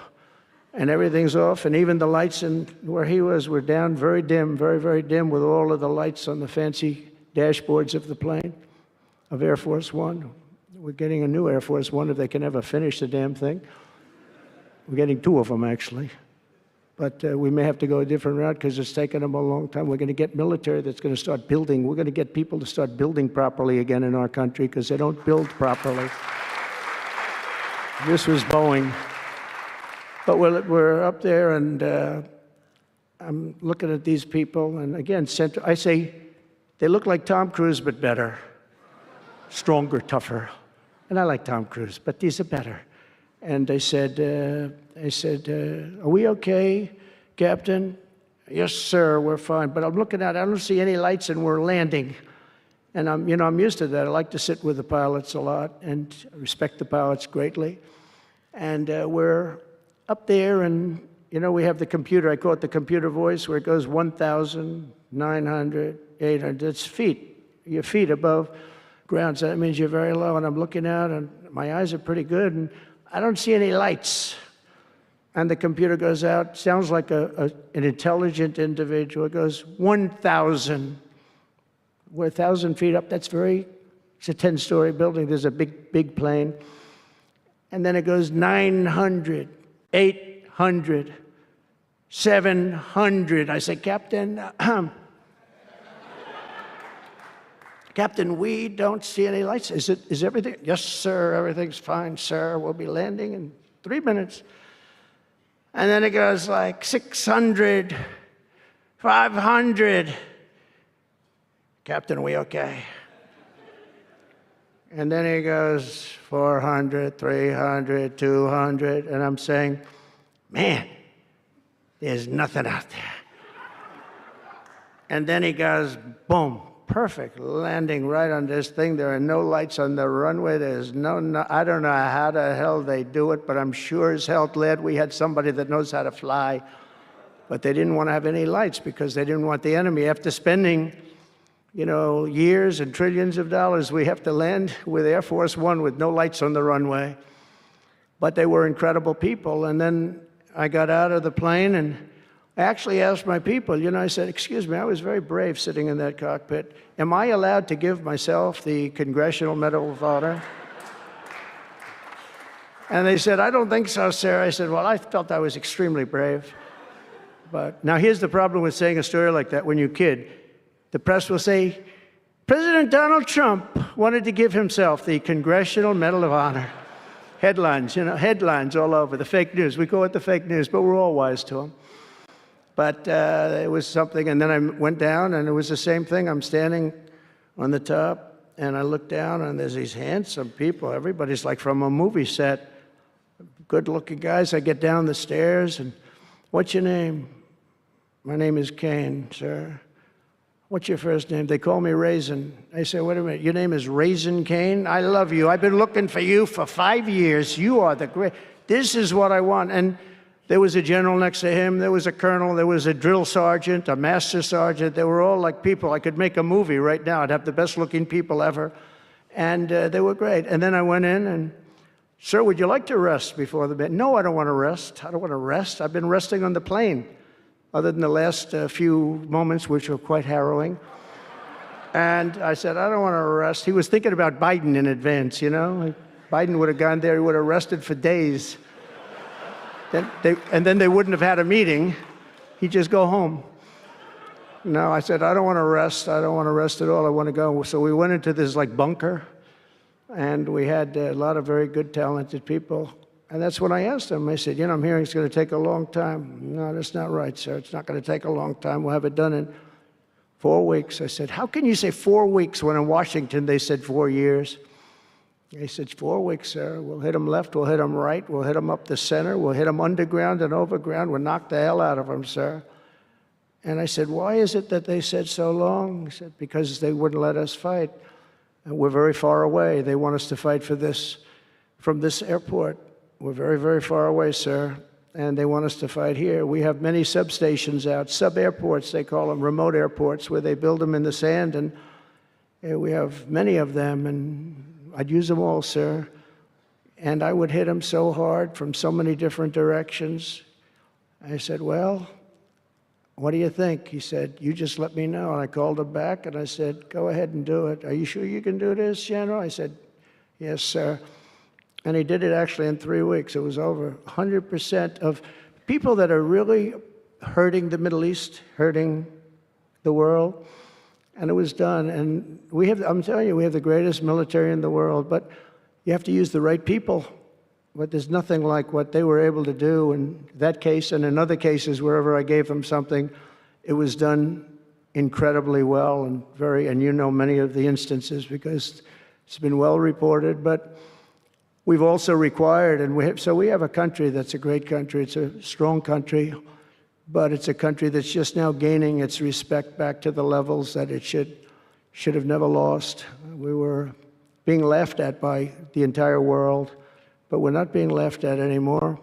and everything's off, and even the lights in where he was were down, very dim, very, very dim, with all of the lights on the fancy dashboards of the plane, of Air Force One. We're getting a new Air Force One if they can ever finish the damn thing. We're getting 2 of them, actually. But we may have to go a different route because it's taken them a long time. We're going to get military that's going to start building. We're going to get people to start building properly again in our country because they don't build properly. This was Boeing. But we're up there, and I'm looking at these people, and again, I say, they look like Tom Cruise, but better. Stronger, tougher. And I like Tom Cruise, but these are better. And they said, are we okay, Captain? Yes, sir, we're fine. But I'm looking out, I don't see any lights, and we're landing. And I'm used to that. I like to sit with the pilots a lot and respect the pilots greatly. And we're up there, and we have the computer. I call it the computer voice, where it goes 1,900, 800. It's feet. Your feet above ground. So that means you're very low. And I'm looking out, and my eyes are pretty good, and I don't see any lights. And the computer goes out. Sounds like an intelligent individual. It goes 1,000. We're 1,000 feet up. It's a 10-story building. There's a big plane. And then it goes 900, 800, 700. I say, Captain, Captain, we don't see any lights. Is everything? Yes, sir, everything's fine, sir. We'll be landing in 3 minutes. And then it goes like 600, 500. Captain, are we okay? And then he goes 400, 300, 200, and I'm saying, man, there's nothing out there. And then he goes, boom, perfect, landing right on this thing. There are no lights on the runway. There's no, I don't know how the hell they do it, but I'm sure as hell glad we had somebody that knows how to fly. But they didn't want to have any lights because they didn't want the enemy. After spending years and trillions of dollars, we have to land with Air Force One with no lights on the runway. But they were incredible people. And then I got out of the plane, and I actually asked my people, I said, excuse me, I was very brave sitting in that cockpit. Am I allowed to give myself the Congressional Medal of Honor? And they said, I don't think so, sir. I said, well, I felt I was extremely brave. But now here's the problem with saying a story like that when you kid. The press will say, President Donald Trump wanted to give himself the Congressional Medal of Honor. Headlines, headlines all over, the fake news. We call it the fake news, but we're all wise to them. But it was something, and then I went down, and it was the same thing. I'm standing on the top, and I look down, and there's these handsome people. Everybody's like from a movie set. Good-looking guys. I get down the stairs, and what's your name? My name is Kane, sir. What's your first name? They call me Raisin. I say, wait a minute, your name is Raisin Kane? I love you. I've been looking for you for 5 years. You are the great. This is what I want. And there was a general next to him. There was a colonel. There was a drill sergeant, a master sergeant. They were all like people. I could make a movie right now. I'd have the best-looking people ever. And they were great. And then I went in and, sir, would you like to rest before the bed? No, I don't want to rest. I don't want to rest. I've been resting on the plane, other than the last few moments, which were quite harrowing. And I said, I don't want to rest. He was thinking about Biden in advance, Biden would have gone there. He would have rested for days. And then they wouldn't have had a meeting. He'd just go home. No, I said, I don't want to rest. I don't want to rest at all. I want to go. So we went into this bunker, and we had a lot of very good, talented people. And that's when I asked him. I said, I'm hearing it's going to take a long time. No, that's not right, sir. It's not going to take a long time. We'll have it done in 4 weeks. I said, how can you say 4 weeks when in Washington they said 4 years? He said, 4 weeks, sir. We'll hit them left, we'll hit them right, we'll hit them up the center, we'll hit them underground and overground, we'll knock the hell out of them, sir. And I said, why is it that they said so long? He said, because they wouldn't let us fight. And we're very far away. They want us to fight from this airport. We're very, very far away, sir. and they want us to fight here. We have many substations out, sub-airports, they call them, remote airports, where they build them in the sand, and we have many of them, and I'd use them all, sir. And I would hit them so hard from so many different directions. I said, well, what do you think? He said, you just let me know. And I called him back, and I said, go ahead and do it. Are you sure you can do this, General? I said, yes, sir. And he did it actually in 3 weeks. It was over 100% of people that are really hurting the Middle East, hurting the world. And it was done. And we have, I'm telling you, we have the greatest military in the world, but you have to use the right people. But there's nothing like what they were able to do in that case and in other cases wherever I gave them something. It was done incredibly well and you know many of the instances because it's been well reported. But we've also required, and so we have a country that's a great country. It's a strong country, but it's a country that's just now gaining its respect back to the levels that it should have never lost. We were being laughed at by the entire world, but we're not being laughed at anymore.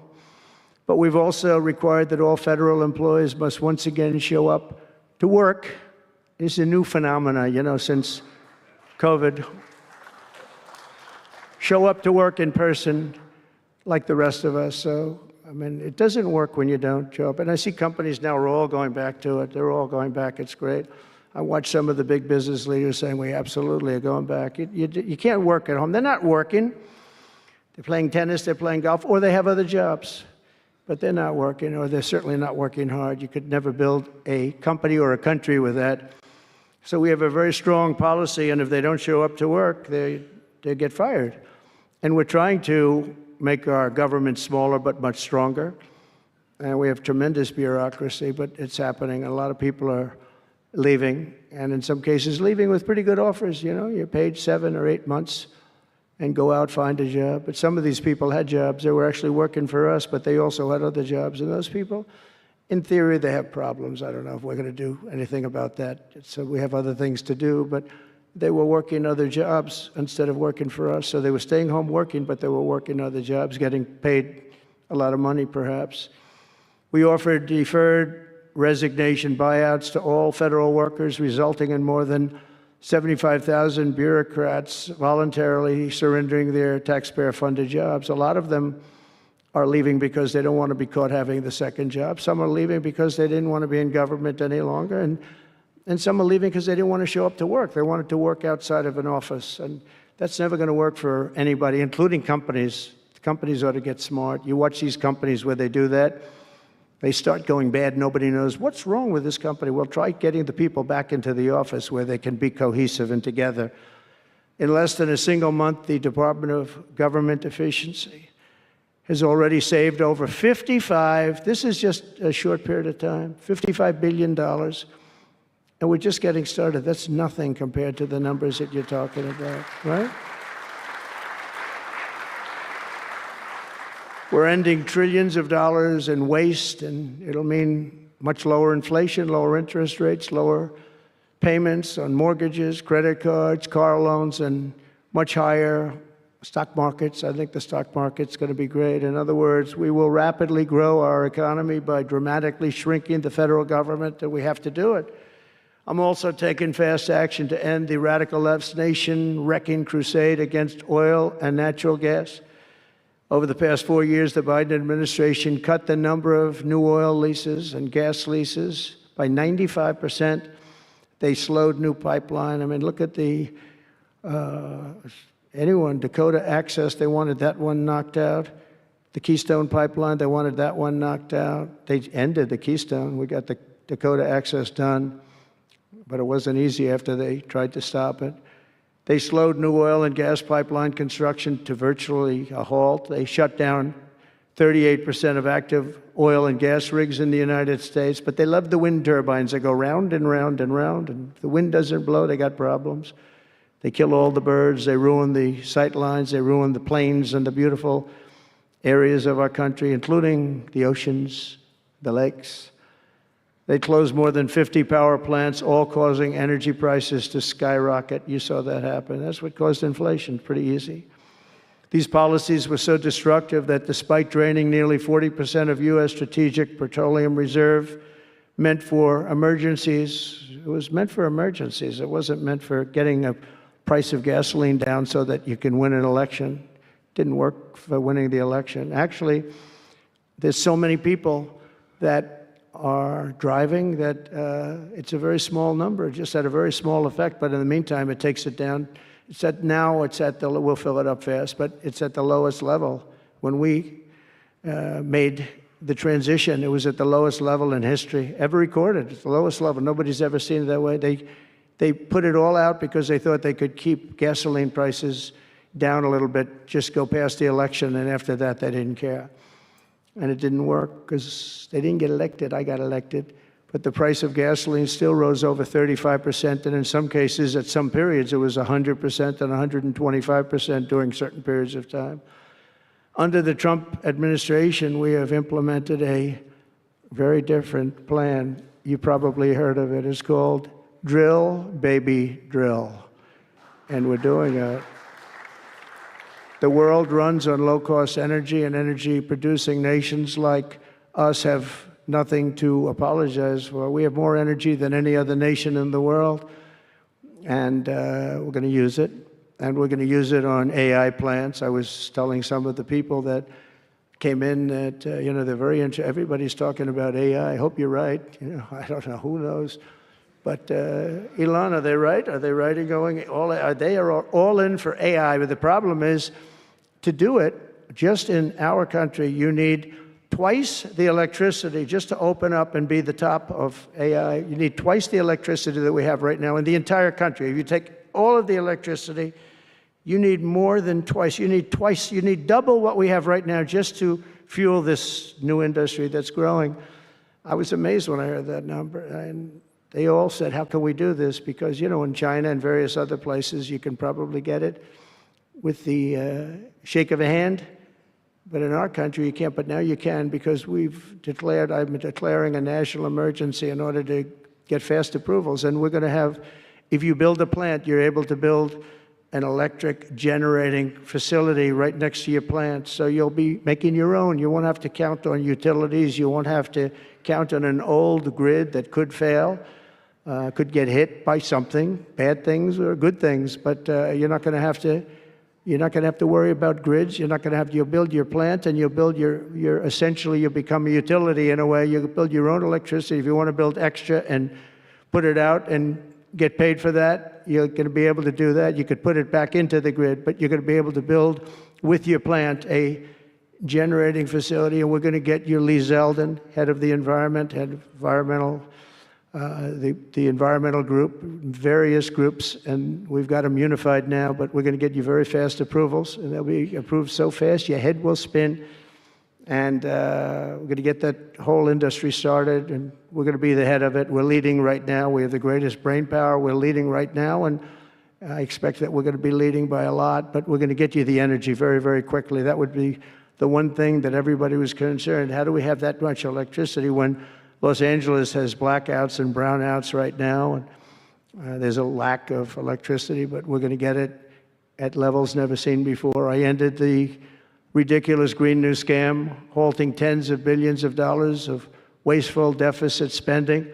But we've also required that all federal employees must once again show up to work. It's a new phenomena, you know, since COVID. Show up to work in person like the rest of us. So, I mean, it doesn't work when you don't show up. And I see companies now are all going back to it. They're all going back. It's great. I watch some of the big business leaders saying, we absolutely are going back. You can't work at home. They're not working. They're playing tennis, they're playing golf, or they have other jobs. But they're not working, or they're certainly not working hard. You could never build a company or a country with that. So we have a very strong policy, and if they don't show up to work, they get fired. And we're trying to make our government smaller but much stronger. And we have tremendous bureaucracy, but it's happening. A lot of people are leaving, and in some cases leaving with pretty good offers. You know, you're paid 7 or 8 months and go out, find a job. But some of these people had jobs. They were actually working for us, but they also had other jobs. And those people, in theory, they have problems. I don't know if we're going to do anything about that. So we have other things to do, but they were working other jobs instead of working for us. So they were staying home working, but they were working other jobs, getting paid a lot of money, perhaps. We offered deferred resignation buyouts to all federal workers, resulting in more than 75,000 bureaucrats voluntarily surrendering their taxpayer-funded jobs. A lot of them are leaving because they don't want to be caught having the second job. Some are leaving because they didn't want to be in government any longer. And some are leaving because they didn't want to show up to work. They wanted to work outside of an office. And that's never going to work for anybody, including companies. Companies ought to get smart. You watch these companies where they do that. They start going bad. Nobody knows what's wrong with this company. Well, try getting the people back into the office where they can be cohesive and together. In less than a single month, the Department of Government Efficiency has already saved over this is just a short period of time, $55 billion. And we're just getting started. That's nothing compared to the numbers that you're talking about, right? We're ending trillions of dollars in waste, and it'll mean much lower inflation, lower interest rates, lower payments on mortgages, credit cards, car loans, and much higher stock markets. I think the stock market's going to be great. In other words, we will rapidly grow our economy by dramatically shrinking the federal government, and we have to do it. I'm also taking fast action to end the radical left's nation-wrecking crusade against oil and natural gas. Over the past 4 years, the Biden administration cut the number of new oil leases and gas leases by 95%. They slowed new pipeline. I mean, look at Dakota Access, they wanted that one knocked out. The Keystone Pipeline, they wanted that one knocked out. They ended the Keystone. We got the Dakota Access done, but it wasn't easy after they tried to stop it. They slowed new oil and gas pipeline construction to virtually a halt. They shut down 38% of active oil and gas rigs in the United States, but they love the wind turbines. They go round and round and round, and if the wind doesn't blow, they got problems. They kill all the birds, they ruin the sight lines, they ruin the plains and the beautiful areas of our country, including the oceans, the lakes. They closed more than 50 power plants, all causing energy prices to skyrocket. You saw that happen. That's what caused inflation, pretty easy. These policies were so destructive that despite draining nearly 40% of U.S. strategic petroleum reserve meant for emergencies, it was meant for emergencies. It wasn't meant for getting a price of gasoline down so that you can win an election. It didn't work for winning the election. Actually, there's so many people that are driving that it's a very small number, just had a very small effect, but in the meantime, it takes it down. We'll fill it up fast, but it's at the lowest level. When we made the transition, it was at the lowest level in history, ever recorded. It's the lowest level. Nobody's ever seen it that way. They put it all out because they thought they could keep gasoline prices down a little bit, just go past the election, and after that, they didn't care. And it didn't work because they didn't get elected. I got elected. But the price of gasoline still rose over 35%, and in some cases, at some periods, it was 100% and 125% during certain periods of time. Under the Trump administration, we have implemented a very different plan. You probably heard of it. It's called Drill, Baby, Drill. And we're doing it. The world runs on low-cost energy, and energy-producing nations like us have nothing to apologize for. We have more energy than any other nation in the world, and we're going to use it. And we're going to use it on AI plants. I was telling some of the people that came in that, they're very into, everybody's talking about AI. I hope you're right. I don't know, who knows. But Elon, are they right? Are they right in going all? They are all in for AI. But the problem is, to do it, just in our country, you need twice the electricity just to open up and be the top of AI. You need twice the electricity that we have right now in the entire country. If you take all of the electricity, you need more than twice. You need double what we have right now just to fuel this new industry that's growing. I was amazed when I heard that number. And they all said, how can we do this? Because, in China and various other places, you can probably get it with the shake of a hand. But in our country, you can't. But now you can, because I've been declaring a national emergency in order to get fast approvals. And we're going to have, if you build a plant, you're able to build an electric generating facility right next to your plant. So you'll be making your own. You won't have to count on utilities. You won't have to count on an old grid that could fail, could get hit by something, bad things or good things. But you're not going to have to worry about grids. You'll build your plant, and you'll build essentially you'll become a utility in a way. You'll build your own electricity. If you want to build extra and put it out and get paid for that, you're going to be able to do that. You could put it back into the grid, but you're going to be able to build with your plant a generating facility. And we're going to get you Lee Zeldin, head of the environmental group, various groups, and we've got them unified now, but we're going to get you very fast approvals, and they'll be approved so fast your head will spin. And we're going to get that whole industry started, and we're going to be the head of it. We're leading right now. We have the greatest brain power. We're leading right now, and I expect that we're going to be leading by a lot, but we're going to get you the energy very, very quickly. That would be the one thing that everybody was concerned. How do we have that much electricity when Los Angeles has blackouts and brownouts right now, and there's a lack of electricity, but we're going to get it at levels never seen before. I ended the ridiculous Green New scam, halting tens of billions of dollars of wasteful deficit spending,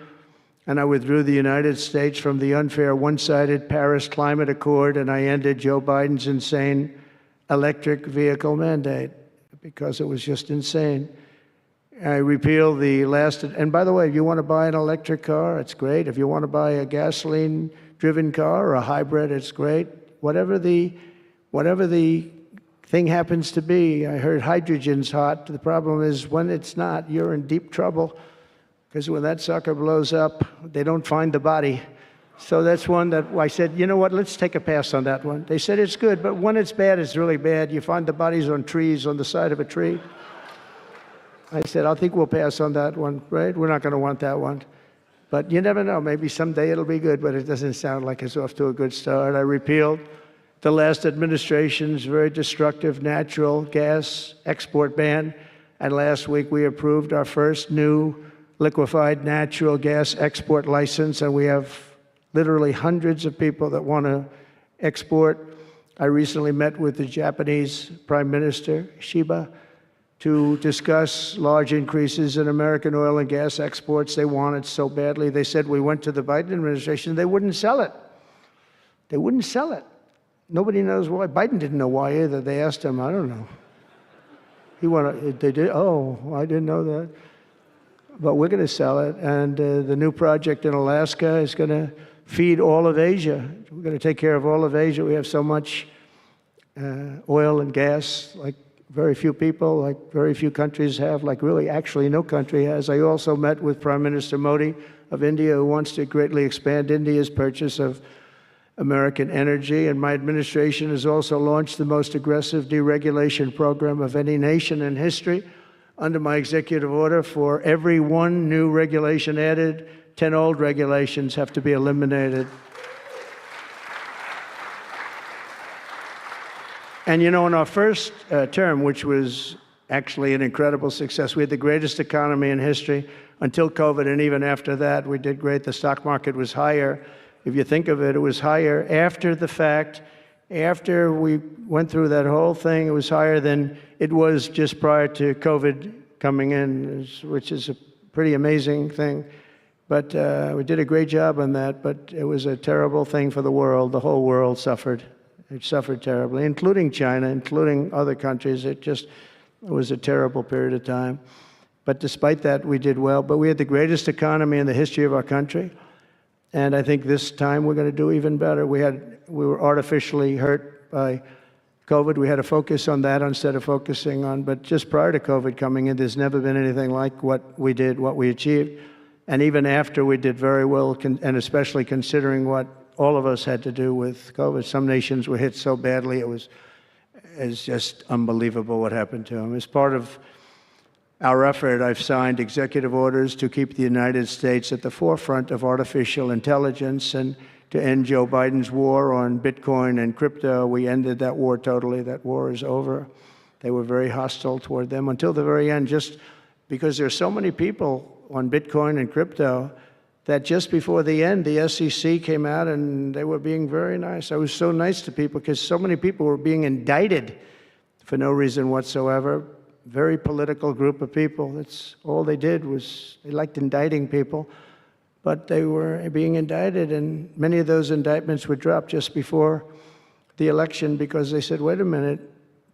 and I withdrew the United States from the unfair one-sided Paris Climate Accord, and I ended Joe Biden's insane electric vehicle mandate because it was just insane. I repealed the last, and by the way, if you want to buy an electric car, it's great. If you want to buy a gasoline-driven car or a hybrid, it's great. Whatever the thing happens to be. I heard hydrogen's hot. The problem is when it's not, you're in deep trouble, because when that sucker blows up, they don't find the body. So that's one that I said, you know what, let's take a pass on that one. They said it's good, but when it's bad, it's really bad. You find the bodies on trees, on the side of a tree. I said, I think we'll pass on that one, right? We're not going to want that one. But you never know. Maybe someday it'll be good, but it doesn't sound like it's off to a good start. I repealed the last administration's very destructive natural gas export ban. And last week we approved our first new liquefied natural gas export license. And we have literally hundreds of people that want to export I recently met with the Japanese Prime Minister, Shiba, to discuss large increases in American oil and gas exports. They want it so badly. They said we went to the Biden administration, they wouldn't sell it. They wouldn't sell it. Nobody knows why. Biden didn't know why either. They asked him, I don't know. They did, oh, I didn't know that. But we're going to sell it. And the new project in Alaska is going to feed all of Asia. We're going to take care of all of Asia. We have so much oil and gas, like very few people, like very few countries have, like really actually no country has. I also met with Prime Minister Modi of India, who wants to greatly expand India's purchase of American energy. And my administration has also launched the most aggressive deregulation program of any nation in history. Under my executive order, for every one new regulation added, 10 old regulations have to be eliminated. And you know, in our first term, which was actually an incredible success, we had the greatest economy in history until COVID, and even after that, we did great. The stock market was higher. If you think of it, it was higher after the fact. After we went through that whole thing, it was higher than it was just prior to COVID coming in, which is a pretty amazing thing. But we did a great job on that, but it was a terrible thing for the world. The whole world suffered. It suffered terribly, including China, including other countries. It was a terrible period of time. But despite that, we did well. But we had the greatest economy in the history of our country. And I think this time we're going to do even better. We were artificially hurt by COVID. We had to focus on that instead of focusing on, but just prior to COVID coming in, there's never been anything like what we did, what we achieved. And even after, we did very well, and especially considering what all of us had to do with COVID. Some nations were hit so badly, it's just unbelievable what happened to them. As part of our effort, I've signed executive orders to keep the United States at the forefront of artificial intelligence and to end Joe Biden's war on Bitcoin and crypto. We ended that war totally. That war is over. They were very hostile toward them until the very end, just because there's so many people on Bitcoin and crypto that just before the end, the SEC came out and they were being very nice. I was so nice to people because so many people were being indicted for no reason whatsoever. Very political group of people. That's all they did was they liked indicting people, but they were being indicted, and many of those indictments were dropped just before the election because they said, wait a minute,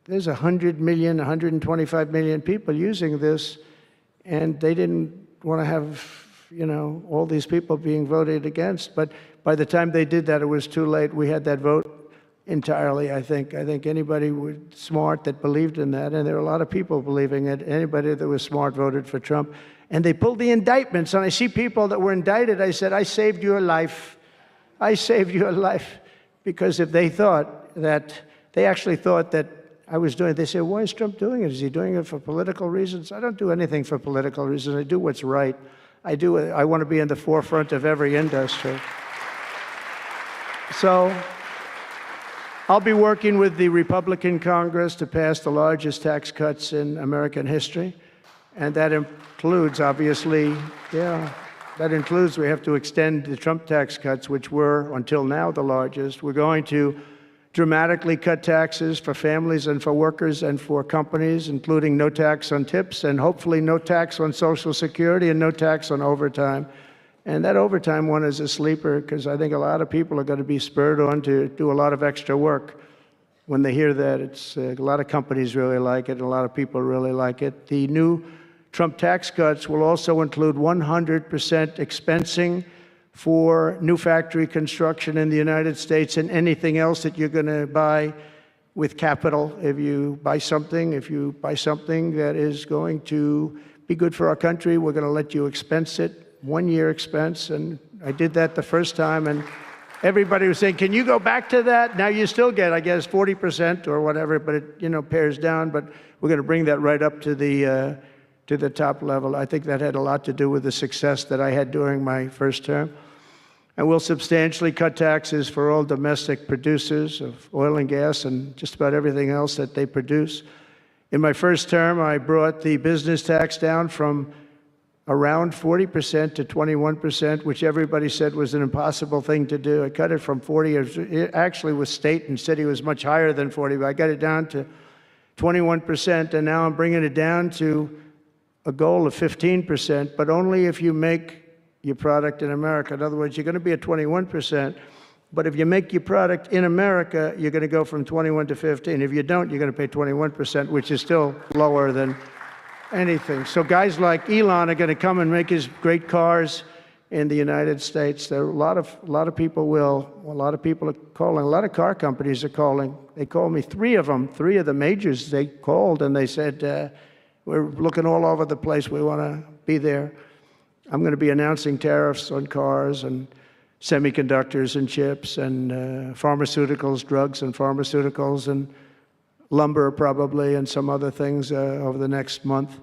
there's 100 million, 125 million people using this, and they didn't want to have, you know, all these people being voted against. But by the time they did that, it was too late. We had that vote entirely, I think. I think anybody was smart that believed in that, and there were a lot of people believing it. Anybody that was smart voted for Trump. And they pulled the indictments, and I see people that were indicted. I said, I saved your life. I saved your life. Because if they thought that, they actually thought that I was doing it, they said, why is Trump doing it? Is he doing it for political reasons? I don't do anything for political reasons. I do what's right. I want to be in the forefront of every industry. So I'll be working with the Republican Congress to pass the largest tax cuts in American history. And that includes, obviously, we have to extend the Trump tax cuts, which were, until now, the largest. We're going to dramatically cut taxes for families and for workers and for companies, including no tax on tips and hopefully no tax on Social Security and no tax on overtime. And that overtime one is a sleeper because I think a lot of people are going to be spurred on to do a lot of extra work. When they hear that, it's a lot of companies really like it and a lot of people really like it. The new Trump tax cuts will also include 100% expensing for new factory construction in the United States and anything else that you're going to buy with capital. If you buy something that is going to be good for our country, we're going to let you expense it, 1 year expense. And I did that the first time, and everybody was saying, can you go back to that? Now you still get, I guess, 40% or whatever, but it, you know, pares down. But we're going to bring that right up to the top level. I think that had a lot to do with the success that I had during my first term. And we'll substantially cut taxes for all domestic producers of oil and gas and just about everything else that they produce. In my first term, I brought the business tax down from around 40% to 21%, which everybody said was an impossible thing to do. I cut it from 40. It actually was state and city was much higher than 40, but I got it down to 21%, and now I'm bringing it down to a goal of 15%, but only if you make your product in America. In other words, you're going to be at 21%, but if you make your product in America, you're going to go from 21 to 15. If you don't, you're going to pay 21%, which is still lower than anything. So guys like Elon are going to come and make his great cars in the United States. There are a lot of people will. A lot of people are calling. A lot of car companies are calling. They called me, three of the majors. They called and they said, we're looking all over the place. We want to be there. I'm going to be announcing tariffs on cars and semiconductors and chips and pharmaceuticals, drugs and pharmaceuticals and lumber probably and some other things over the next month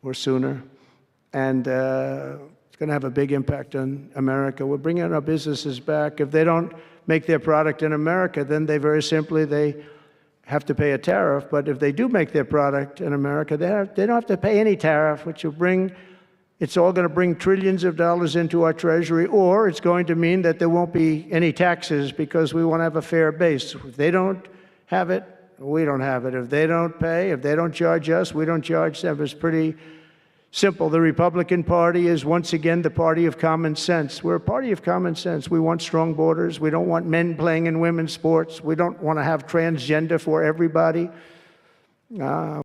or sooner. And it's going to have a big impact on America. We're bringing our businesses back. If they don't make their product in America, then they have to pay a tariff. But if they do make their product in America, they don't have to pay any tariff, which will it's all going to bring trillions of dollars into our treasury, or it's going to mean that there won't be any taxes because we want to have a fair base. If they don't have it, we don't have it. If they don't pay, if they don't charge us, we don't charge them. It's pretty simple. The Republican Party is, once again, the party of common sense. We're a party of common sense. We want strong borders. We don't want men playing in women's sports. We don't want to have transgender for everybody.